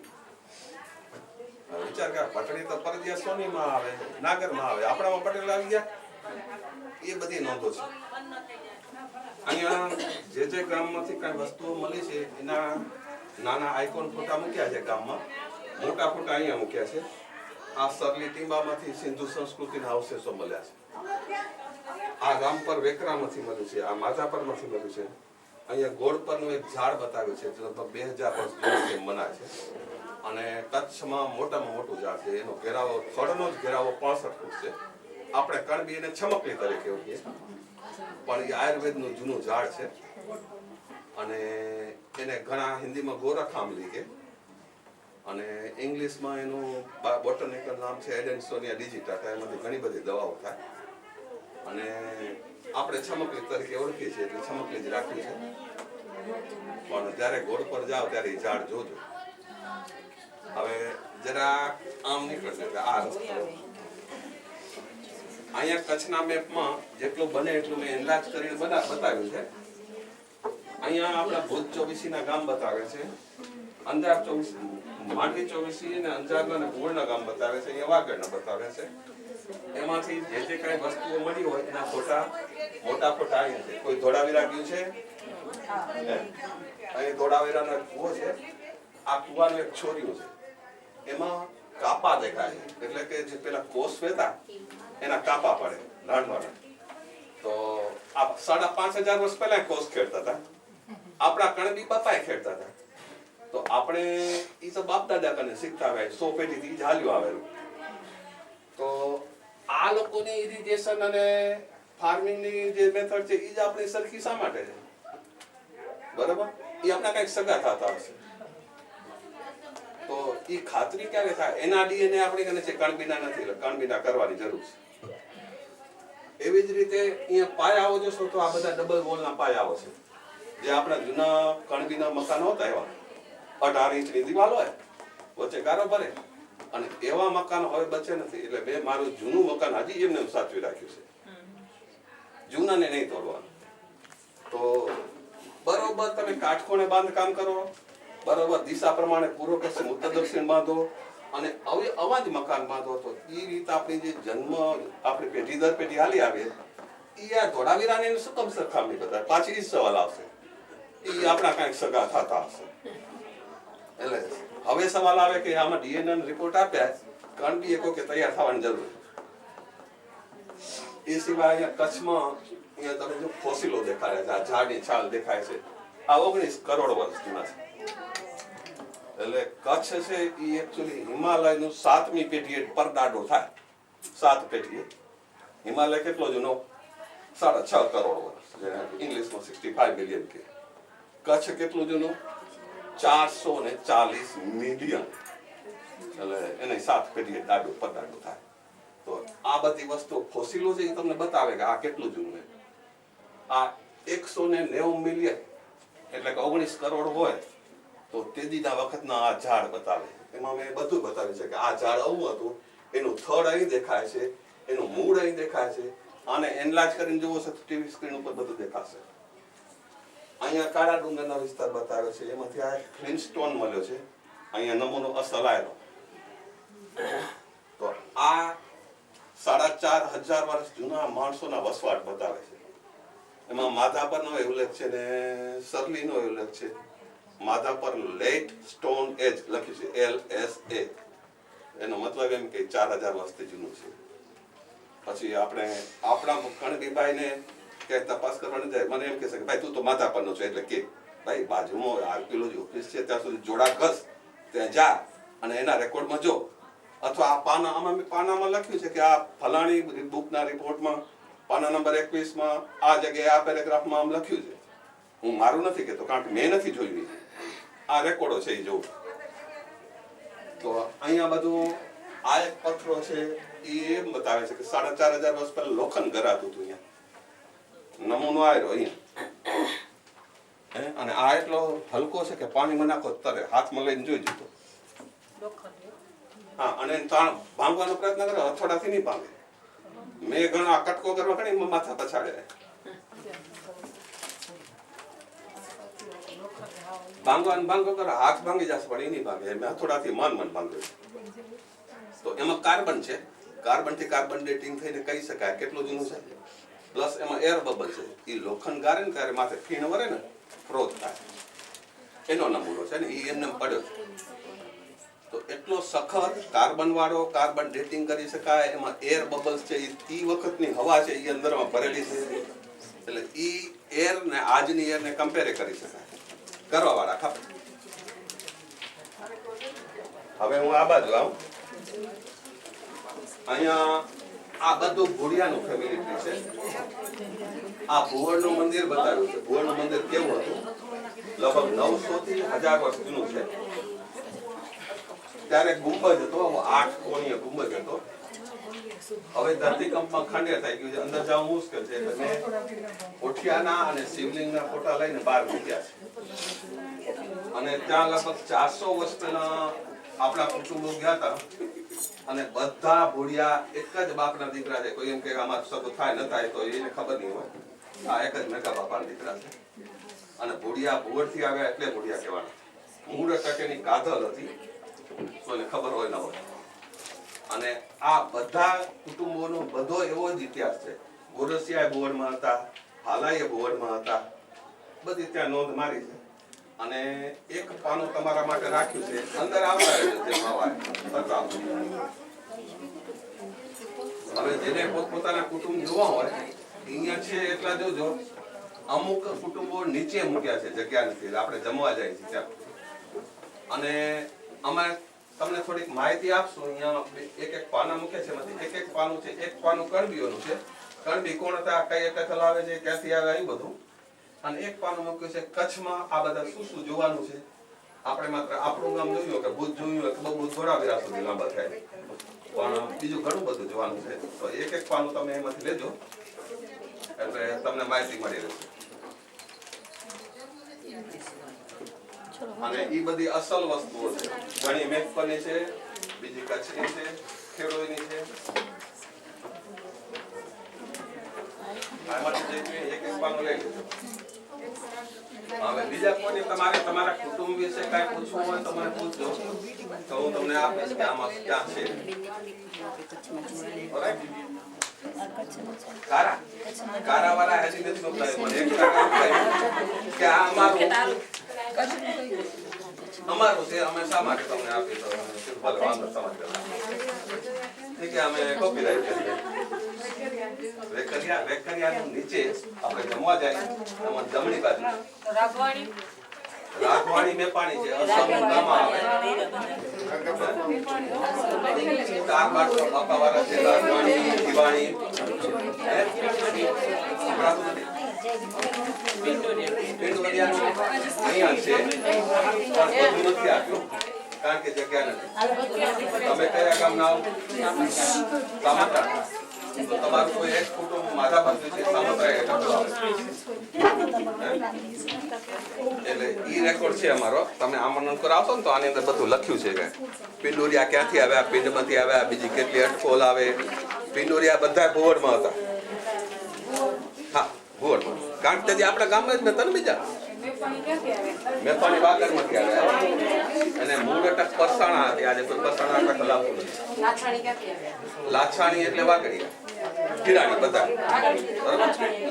Speaker 1: વિચાર કર, પટણી તો પરજીયા સોનીમાં આવે, નાગરમાં આવે, આપણામાં પટેલ આવી ગયા. એ બધી નોંધો છે. અહીંયા જે ગામમાંથી કઈ વસ્તુઓ મળી છે એના નાના આઇકોન ફોટા મૂક્યા છે ગામમાં, મોટા ફોટા અહીંયા મૂક્યા છે. આ સરલી ટીંબામાંથી સિંધુ સંસ્કૃતિના અવશેષો મળ્યા છે. આ રામપર વેકરામાંથી મળ્યું છે. આ માધાપરમાંથી મળ્યું છે. અહીંયા ગોળ પરનું એક ઝાડ બતાવ્યું છે જે લગભગ 2000 વર્ષ જૂનું છે મનાય છે. અને કચ્છમાં મોટામાં મોટું ઝાડ છે. એનો ઘેરાવો થડનો જ ઘેરાવો 65 ફૂટ છે. આપણે કણબી એને છમકલી તરીકે ઓળખીએ, પણ એ આયુર્વેદનું જૂનું ઝાડ છે. અને એને ઘણા હિન્દીમાં ગોરખામલી કે, અને ઇંગ્લિશમાં એનું બોટનિકલ નામ છે એડેન્સોનિયા ડિજિટાટા. એમાંથી ઘણી બધી દવાઓ થાય. અને આપણે છમકલી તરીકે ઓળખીએ છીએ એટલે છમકલી જ રાખ્યું છે. પણ જ્યારે ગોળ પર જાઓ ત્યારે એ ઝાડ જોજો. હવે જરા આમ નીકળશે એટલે આ રસ્તો અહીંયા કચ્છના મેપમાં જેટલું બને એટલું મેં એન્લાર્જ કરીને બતાવ્યું છે. અહીંયા આપણા ભુજ ચોવીસીના ગામ બતાવે છે, અંજાર ચોવીસી, માંડવી ચોવીસી અને અંજારના અને પૂર્ણ ગામ બતાવે છે, અહીંયા વાગડના બતાવે છે. એમાંથી જે જે કઈ વસ્તુઓ મળી હોય એના ફોટા, મોટા ફોટા અહીંયા છે. કોઈ ધોળાવીરા ગયું છે, અહીં ધોળાવીરાનો એક કૂવો છે. આ કૂવાનું એક છોર્યું છે, એમાં કાપા દેખાય છે, એટલે કે જે પેલા કોષ વેતા એના કાપા પડે લાંડવાના. તો આ 5500 વર્ષ પહેલા કોષ ખેડતા હતા. આપણા કણબી બાપાએ ખેડતા હતા. તો આપણે એ તો બાપ દાદા કને શીખતા આવે, 100 પેઢીથી જ હાલ્યું આવેલું. તો આ લોકોની ઇરિગેશન અને ફાર્મિંગની જે મેથડ છે એ જ આપણી સરખી શા માટે છે? બરાબર, એ આપણા કઈક સગા થતા હશે. તો એ ખાતરી ક્યારે થાય? એના ડીએનએ આપણી કને છે, કણબીના નથી, એટલે કણબીના કરવાની જરૂર છે. એવી જ રીતે અહીંયા પાયાઓ જોશો તો આ બધા ડબલ વોલના પાયાઓ છે, જે આપણા જૂના કણબીના મકાનો હતા એવા 18 ઇંચની દિવાલ હોય, વચ્ચે ગારો ભરે, અને એવા મકાન હવે બચે નથી. એટલે મેં મારું જૂનું મકાન હજી એમને સાચવી રાખ્યું છે. જૂનાને નહીં તોડવાનું. તો બરોબર તમે કાટખૂણે બાંધકામ કરો, બરોબર દિશા પ્રમાણે પૂર્વ પશ્ચિમ ઉત્તર દક્ષિણ બાંધો, અને અવાજ મકાન બાંધો. તો એ રીતે આપણી જે જન્મ આપણી પેઢી દર પેઢી હાલી આવે, એ આ ધોળાવીરાની શું કમ સરખામણી બધા? પાછી જ સવાલ આવશે, એ આપણા કાંઈક સગા થતા હશે. એટલે હવે સવાલ આવે કે આમાં ડીએનએ રિપોર્ટ આપ્યા, કણબી એકો કે તૈયાર થવાની જરૂર. એ સિવાય અહીંયા કચ્છમાં અહીંયા તમે જો ફોસિલો દેખાડ્યા છે, આ ઝાડની છાલ દેખાય છે, આ 19 કરોડ વર્ષ જૂના છે. એટલે કચ્છ છે એ એકચ્યુઅલી હિમાલયનું 7મી પેઢીએ પરદાડો થાય. 7 પેઢીએ હિમાલય કેટલો જૂનો? 6.5 કરોડ વર્ષ, જેને ઇંગ્લિશમાં 65 મિલિયન કે. કચ્છ કેટલું જૂનું? 440 મિલિયન. એટલે એને 7 પેઢીએ પરદાડો થાય. તો આ બધી વસ્તુ ફોસિલો છે એ તમને બતાવે કે આ કેટલું જૂનું છે. આ 190 મિલિયન એટલે કે 19 કરોડ હોય તો તેદીના વખતના આ ઝાડ બતાવે. એમાં મેં બધું બતાવ્યું છે કે આ ઝાડ આવું હતું, એનું થડ અહીં દેખાય છે, એનું મૂળ અહીં દેખાય છે. આને એનલાર્જ કરીને જોવો છો તો ટીવી સ્ક્રીન ઉપર બધું દેખાશે. અહીંયા કાળા ડુંગરના વિસ્તાર બતાવ્યો છે, એમાંથી આ ક્લીનસ્ટોન મળ્યો છે. અહીંયા નમૂનો અસલાયેલો. તો આ 4500 વર્ષ જૂના માણસોના વસવાટ બતાવે છે. એમાં માધાપરનો ઉલ્લેખ છે ને સરલીનો ઉલ્લેખ છે. માધાપર લેટ સ્ટોન એજ લખ્યું છે, LSA. એનો મતલબ એમ કે 4000 વર્ષથી જૂનું છે. પછી આપણે આપણા કણબીભાઈને ક્યાંય તપાસ કરવાની જાય, મને એમ કહેશે કે ભાઈ તું તો માધાપરનો છે, એટલે કે ભાઈ બાજુમાં આર્કિયોલોજી ઓફિસ છે, ત્યાં સુધી જોડા ઘસ, ત્યાં જા અને એના રેકોર્ડમાં જો. અથવા આ પાનામાં લખ્યું છે કે આ ફલાણી બુકના રિપોર્ટમાં પાના નંબર 21માં આ જગ્યાએ આ પેરેગ્રાફમાં આમ લખ્યું છે. હું મારું નથી કહેતો, કારણ કે મેં નથી જોયું. આ રેકોર્ડો છે એ જોઉં. તો અહીંયા બધું આ એક પથ્થરો છે એ એમ બતાવે છે કે 4500 વર્ષ પહેલા લોખંડ ગરાતું હતું. અહીંયા નમૂનો આવ્યો અહીંયા, અને આ એટલો હલકો છે કે પાણીમાં નાખો તરે, હાથમાં લઈને જોઈ જતો. હા, અને ભાંગવાનો પ્રયત્ન કરો, હથોડાથી નહીં ભાંગે. મેં ઘણા કટકો કરવા ઘણી માથા પછાડે. ભાંગો કરો, હાથ ભાંગી જશે પણ એ નહીં ભાંગે. મેં હથોડાથી મન ભાંગ્યો. તો એમાં કાર્બન છે, કાર્બન થી કાર્બન ડેટિંગ થઈને કહી શકાય કેટલું જૂનું છે. પ્લસ એમાં એર બબલ છે, એ લોખંડ ગારે ને ત્યારે માથે ફીણ વરે ને ફ્રોઝ થાય, એનો નમૂનો છે ને એ એમને પડ્યો છે. તો એટલો સખત કાર્બન વાળો કાર્બન ડેટિંગ કરી શકાય, એમાં એર બબલ્સ છે એ વખતની હવા છે એ અંદરમાં ભરેલી છે, એટલે એ એર ને આજની એર ને કમ્પેર કરી શકાય કરવા વાળા ખપે. હવે હું આ બાજુ આવું, અહીંયા આ બધું ભોળિયાનું ફેમિલી ટ્રી છે. આ ભુવરનું મંદિર બતાવ્યું છે. ભુવરનું મંદિર કેવું હતું? લગભગ 900 થી 1000 વર્ષ જૂનું છે. ત્યારે ગુંબજ હતો, 8 કોણીય ગુંબજ હતો. હવે ધરતીકંપમાં ખંડેર થઈ ગયું છે, અંદર જવું મુશ્કેલ છે, એટલે મેં ઓઠિયાના અને શિવલિંગના ફોટા લઈને બહાર મૂક્યા છે. અને ત્યાં લગભગ 400 વર્ષ પહેલા આપણા કુટુંબો ગયા હતા, અને બધા ભોળિયા એક જ બાપના દીકરા છે. કોઈ એમ કે આમાં સગો થાય ન થાય તો એને ખબર નહીં હોય, આ એક જ મેકા બાપાના દીકરા છે. અને ભોળિયા ભુવરથી આવ્યા એટલે ભોળિયા કહેવાના. મૂળ ટકેની કાધલ હતી, કોઈને ખબર હોય ન હોય. અને આ બધા કુટુંબોનો બધો એવો જ ઇતિહાસ છે. ગોરસિયા ભુવરમાં હતા, હાલાઈએ ભુવરમાં હતા, બધી ત્યાં નોંધ મારી છે. અને એક પાનું તમારા માટે રાખ્યું છે, અંદર આવતા રહેજો જેમ હવાય બતાવો. હવે જેને પોતપોતાના કુટુંબ જોવા હોય અહીંયા છે એટલા જોજો. અમુક કુટુંબો નીચે મૂક્યા છે, જગ્યા નથી, આપણે જમવા જાય છે ત્યાં. અને અમે તમને થોડીક માહિતી આપશું. અહીંયા એક પાના મૂક્યા છે, એમાંથી એક પાનું છે. એક પાનું કણબીઓનું છે. કણબી કોણ હતા, કઈ અટકલ આવે છે, ક્યાંથી આવે, એ બધું. અને એક પાનું મૂક્યું છે કચ્છમાં આ બધા શું શું જોવાનું છે. આપણે માત્ર આપણું ગામ જોયું કે ભુજ જોયું કે બહુ ધોળાવીરા સુધી લાંબા થાય, પણ બીજું ઘણું બધું જોવાનું છે. તો એક પાનું તમે એમાંથી લેજો એટલે તમને માહિતી મળી રહેશે. અને એ બધી અસલ વસ્તુઓ છે. ઘણી મેકપની છે, બીજી કચ્છની છે, ખેડૂતની છે. આમાંથી જે એક પાનું લઈ લેજો. હવે બીજા કોઈ તમારા કુટુંબ વિશે કઈ પૂછવું હોય તો મને પૂછજો, તો હું તમને આપીશ કે આમાં ક્યાં છે. કારા વાળા હજી નથી મોકલાયું, પણ એક કે આ અમારું છે, અમે શા માટે તમને આપી તો ભલે વાંધો સમજ કે અમે કોપીરાઈટ કરીએ. વેકરિયાનું નીચે આપણે જમવા જાય, એમાં જમણી બાજુ રાખવાણી મેપાણી છે. અસલનું ગામ આવે, ચાર બાટલો બાપા વાળા છે. રાખવાણી, દિવાણી, પિંડોરિયાનું અહીંયા છે, પણ બધું નથી આપ્યું કારણ કે જગ્યા નથી. તમે કયા ગામના આવો? સામત્રા. તો તમારું કોઈ એક કુટુંબ માધા બાજુ છે, સામત્રા એટલે ઈ રેકોર્ડ છે અમારો. તમે આમંત્રણ કરાવશો ને તો આની અંદર બધું લખ્યું છે કે પિંડોરિયા ક્યાંથી આવ્યા, પિંડમાંથી આવ્યા, બીજી કેટલી અટકોલ આવે. પિંડોરિયા બધા ભુવરમાં હતા. હા, ભુવરમાં. કારણ કે આપણા ગામમાં જ નતા ને બીજા. મેપાણી વાગડમાંથી આવ્યા અને મૂળ અટક પરસાણા હતી. આજે કોઈ પરસાણા અટક લાવતું નથી. લાછાણી એટલે વાગડિયા, હિરાણી બધા.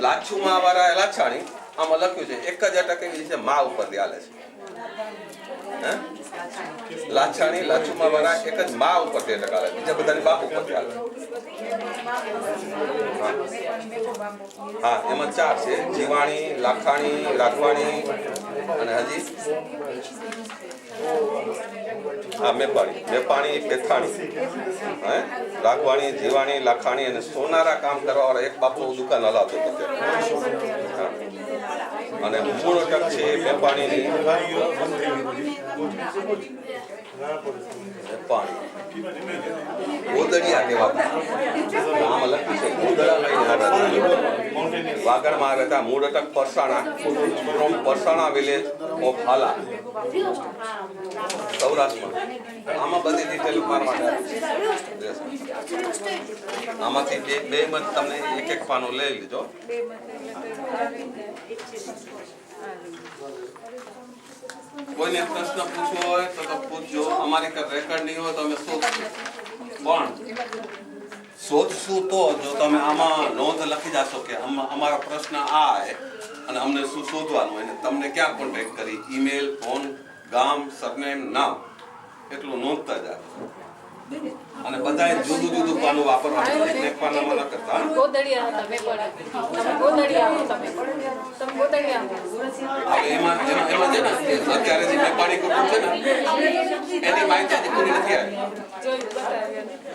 Speaker 1: લાછુમાં વાળા લાછાણી. આમાં લખ્યું છે એક જ અટક એવી છે મા ઉપરથી હાલે છે. લાછાણી લાછુમાં વાળા એક જ મા ઉપરથી અટક હાલે, બીજા બધાની બાપ ઉપરથી હાલે. હા, એમાં 4 છે: જીવાણી, લાખાણી, રાખવાણી અને હજી હા મેપાણી, પેથાણી, રાખવાણી, જીવાણી, લાખાણી અને સોનારા કામ કરવા વાળા એક બાપુ દુકાન હલાવતો હતો. અને મૂળ અટક છે મેપાણીની ગોદડિયા કહેવાતા. આમાં લખ્યું છે ગોદડા લઈને આવ્યા, વાગડમાં આવ્યા હતા. મૂળ અટક Parsana, from Parsana village of હાલા, સૌરાષ્ટ્રમાં. આમાં બધી ડિટેલ મારવા માટે આમાંથી બે માં તમને એક પાનું લઈ લીધો. કોઈને પ્રશ્ન પૂછવો હોય તો પૂછજો. અમારી કઈ રેકોર્ડ નહીં હોય તો અમે શોધશું, પણ શોધશું તો જો તમે આમાં નોંધ લખી જશો કે અમારો પ્રશ્ન આ છે અને અમને શું શોધવાનું હોય, તમને ક્યાં કોન્ટેક્ટ કરી, ઈમેલ, ફોન, ગામ, સરનેમ, નામ, એટલું નોંધતા જાઓ અને બધાએ જુદું જુદું પાનું વાપરવાનું એક પાનામાં ન કરતા હા?
Speaker 3: ગોદડિયા હતા મેં પડે તમે ગોદડિયા આવો તમે ગોદડિયા આવો
Speaker 1: હવે એમાં છે ને અત્યારે જે વેપારી કુટુંબ છે ને એની માહિતી હજી પૂરી નથી આવી
Speaker 3: જોઈ બતાવ્યા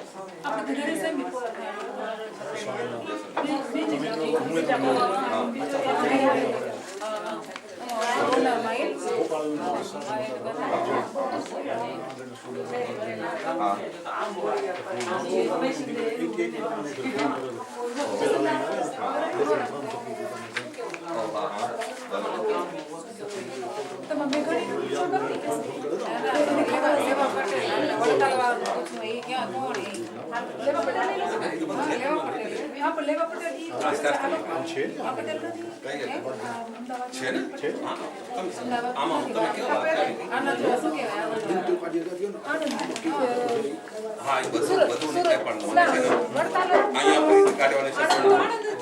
Speaker 1: છે ને આમાં તમે કેવા વાત કરી હા એ બધું નીકળે પણ મને છે ને અહીંયા પૈસા કાઢવાની સગવડ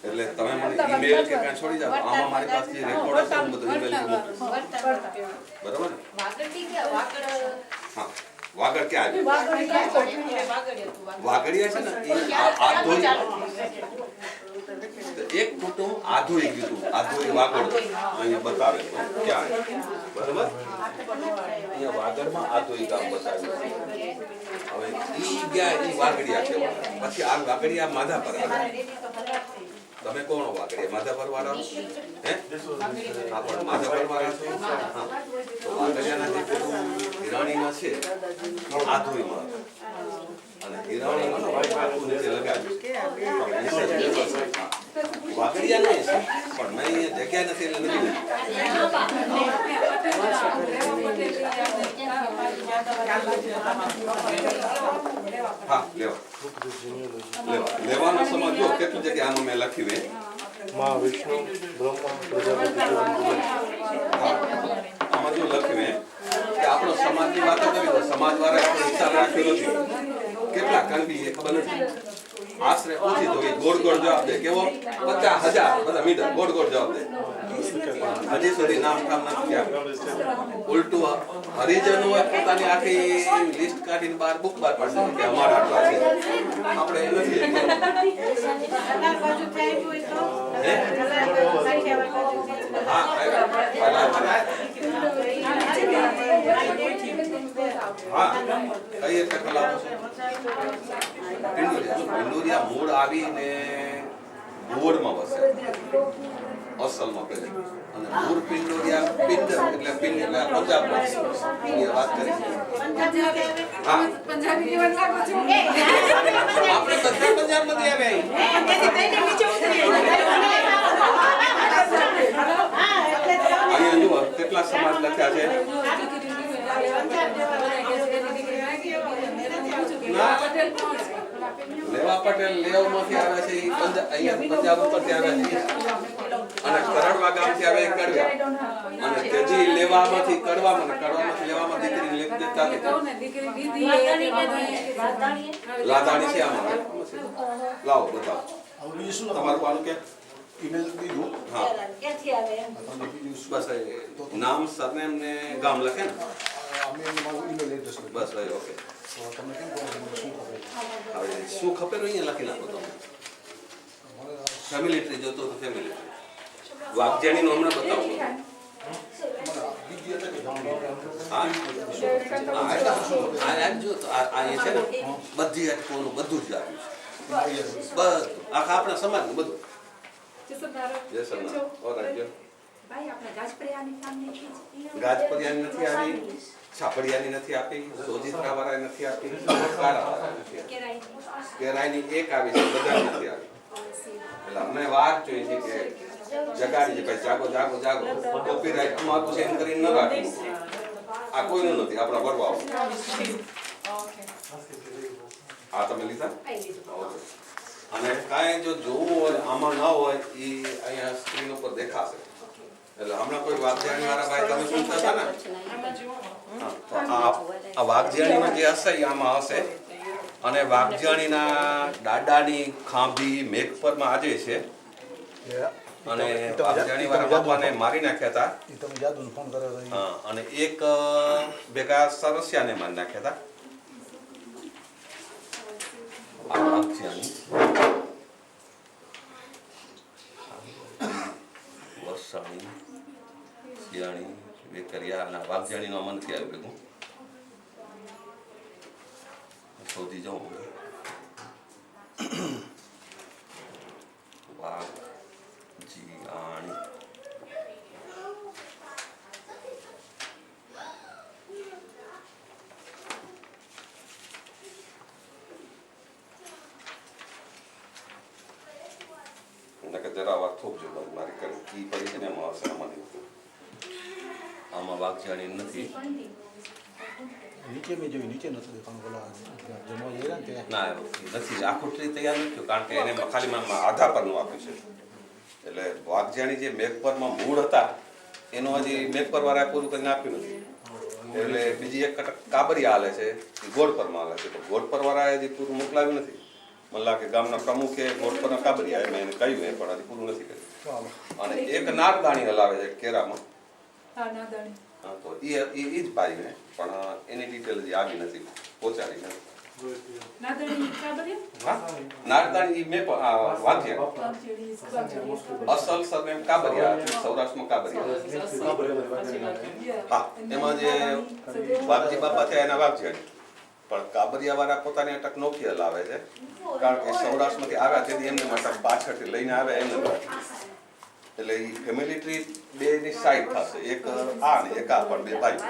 Speaker 1: એટલે તમે મને ઈમેલ કે કાંઈ છોડી જાઓ આમાં મારી પાસે જે રેકોર્ડ હશે હું બધું ઈમેલ બરોબર ને હા વાગડ ક્યાં આવ્યું વાગડિયા છે ને એ આધોઈ એક કુટુંબ આધોઈ ગયું આધોઈ વાગડ અહીંયા બતાવે ક્યાં બરોબર અહીંયા વાગડમાં આધોઈ ગામ બતાવ્યું હવે ઈ ગયા ઈ વાગડિયા કહેવાય પછી આ વાગડિયા માધાપર આવે તમે કોણ વાગડિયા માધાપર વાળા હે હા પણ માધાપર વાળા છો હા તો વાગડિયાના જે કુટુંબ હિરાણીમાં છે આધોઈમાં અને હિરાણીમાં આખું નીચે લગાવ્યું વાગડિયા નહીં છે પણ મેં અહીંયા જગ્યા નથી એટલે નથી હા લેવાનો સમાજ જો કેટલી જગ્યા આમાં મેં લખ્યું હે
Speaker 4: માં વિષ્ણુ બ્રહ્મા પ્રજાપતિ
Speaker 1: આમાં જો લખ્યું હે કે આપણો સમાજની વાતો કરી તો સમાજ વાળા આપણો હિસાબ રાખ્યો નથી કેટલા કણબી એ ખબર નથી આશરે ઓછી તો એ ગોળ ગોળ જવાબ દે કેવો 50,000 બધા મીટર ગોળ ગોળ જવાબ દે હજી સુધી નામ કામ નથી થયા ઉલટું હરિજનો પોતાની આખી લિસ્ટ કાઢીને બહાર બુક બહાર પાડશે કે અમારા આટલા છે આપણે એ નથી કઈ એટલે કલાકો છે પિંડોરિયા મૂળ આવીને મૂળમાં વસે અસલમાં પેલી અને મૂળ પિંડોરિયા પિંડ એટલે પંજાબ એ વાત કરી હા
Speaker 3: પંજાબી કેવા લાગો છો
Speaker 1: આપણે બધા પંજાબમાંથી આવ્યા જુઓ કેટલા સમાજ લખ્યા છે લેવા પટેલ લેવમાંથી આવે છે ઈ અહીંયા પંજાબ ઉપરથી આવે છે અને કરડવા ગામથી આવે કડવા અને તેજી લેવામાંથી કડવામાંથી લેવામાં દીકરી લેખ દેતા લાદાણી છે આમાં લાવો બતાવો તમારું આનું કે
Speaker 4: ઈમેલ દીધું
Speaker 1: હા
Speaker 2: ક્યાંથી આવે
Speaker 1: બસ નામ સરનેમ ને ગામ લખે ને
Speaker 4: અમે મારું ઈમેલ એડ્રેસ
Speaker 1: બસ ઓકે
Speaker 4: તો તમને કેમ કહો શું ખબર
Speaker 1: હવે શું ખપે અહીંયા લખી નાખો તમે ફેમિલી ટ્રી જોતો તો ફેમિલી ટ્રી વાઘજાણીનું હમણાં બતાવો હા જો તો આ એ છે ને બધી અટકોનું બધું જ આપ્યું છે બસ આખા આપણા સમાજનું બધું જય સરનાથ ઓરાજો ગાજપરિયાની નથી આવી છાપડિયાની નથી આપી સોજિત્રા વાળાએ નથી આપી કારા વાળાએ નથી આપી કેરાઈની એક આવી છે બધા નથી આવી એટલે અમને વાત જોઈએ છે કે જગાડી છે ભાઈ જાગો જાગો જાગો કોપીરાઈટ અમારું સેન્ડ કરીને ન રાખવું આ કોઈનું નથી આપણા વરવાઓ આ તમે લીધા ઓકે અને કાંઈ જો જોવું હોય આમાં ન હોય એ અહીંયા સ્ક્રીન ઉપર દેખાશે એટલે હમણાં કોઈ વાઘજાણી વાળા ભાઈ તમે પૂછતા હતા ને તો આ વાઘજાણીમાં જે હશે એ આમાં હશે અને વાઘજાણીના દાદાની ખાંભી મેઘપરમાં આજે છે અને વાઘજાણીવાળા બાપાને મારી નાખ્યા હતા.
Speaker 4: એ તમે જાદુનો ફોન કર્યો હતો
Speaker 1: હા, અને એક ભેગા સરસિયાને મારી નાખ્યા હતા. આ વાઘજાણી વરસાણી શિયાળી વેકરિયા અને વાઘજાણીનો મનથી આવ્યું ભેગું શોધી જાઉં. વાઘજીયાણી જરા વાર થોપજો મારી કરી કી પડી છે ને એમાં હશે આમાં વાઘજાણી નથી.
Speaker 4: નીચે મેં જોયું નીચે નતું દેખાણું પેલા જમવા જઈ રહ્યા ને ત્યાં
Speaker 1: ના નથી આખું ટ્રી તૈયાર નથી થયું કારણ કે એને ખાલી આધા પરનું આપ્યું છે. એટલે વાઘજાણી જે મેઘપરમાં મૂળ હતા એનું હજી મેઘપર વાળાએ પૂરું કરીને આપ્યું નથી. એટલે બીજી એક કટક કાબરિયા હાલે છે એ ગોળપરમાં હાલે છે. તો ગોળપર વાળાએ હજી પૂરું મોકલાવ્યું નથી. મને લાગે ગામના પ્રમુખે ગોળપરના કાબરિયા મેં એને કહ્યું એ પણ હજી પૂરું નથી કર્યું. અને એક નાગદાણી હલાવે છે કેરામાં. હા, તો એ જ ભાઈ ને પણ એની ડિટેલ હજી આવી નથી, પહોંચાડી નથી. નાગદાણી મેં વાઘજાણી અસલ સરનેમ કાબરિયા, સૌરાષ્ટ્રમાં કાબરિયા. હા, એમાં જે વાઘજી બાપા થયા એના વાઘજાણી, પણ કાબરિયા વાળા પોતાની અટક નોખી હલાવે છે કારણ કે સૌરાષ્ટ્રમાંથી આવ્યા તેથી એમને માટે પાછળથી લઈને આવ્યા એમને. એટલે એ ફેમિલી ટ્રી બેની સાઈડ થશે, એક આ ને એક આ, પણ બે ભાઈ.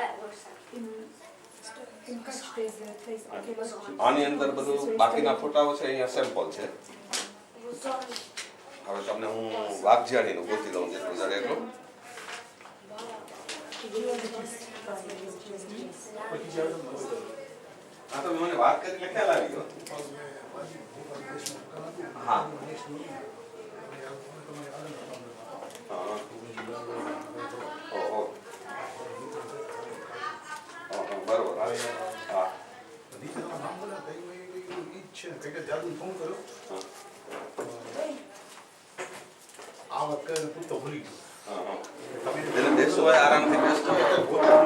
Speaker 1: આની અંદર બધું બાકીના ફોટાઓ છે, અહીંયા સેમ્પલ છે. હવે તમને હું વાઘજાણીનું ગોતી દઉં જેટલું જડે એટલું. હા, તો મને વાત કરીને ખ્યાલ આવી ગયો. હા, બરોબર. હા,
Speaker 4: આ વાત કરીને પૂછતો ભૂલી
Speaker 1: એને બેસવું હોય આરામથી બેસતો હોય.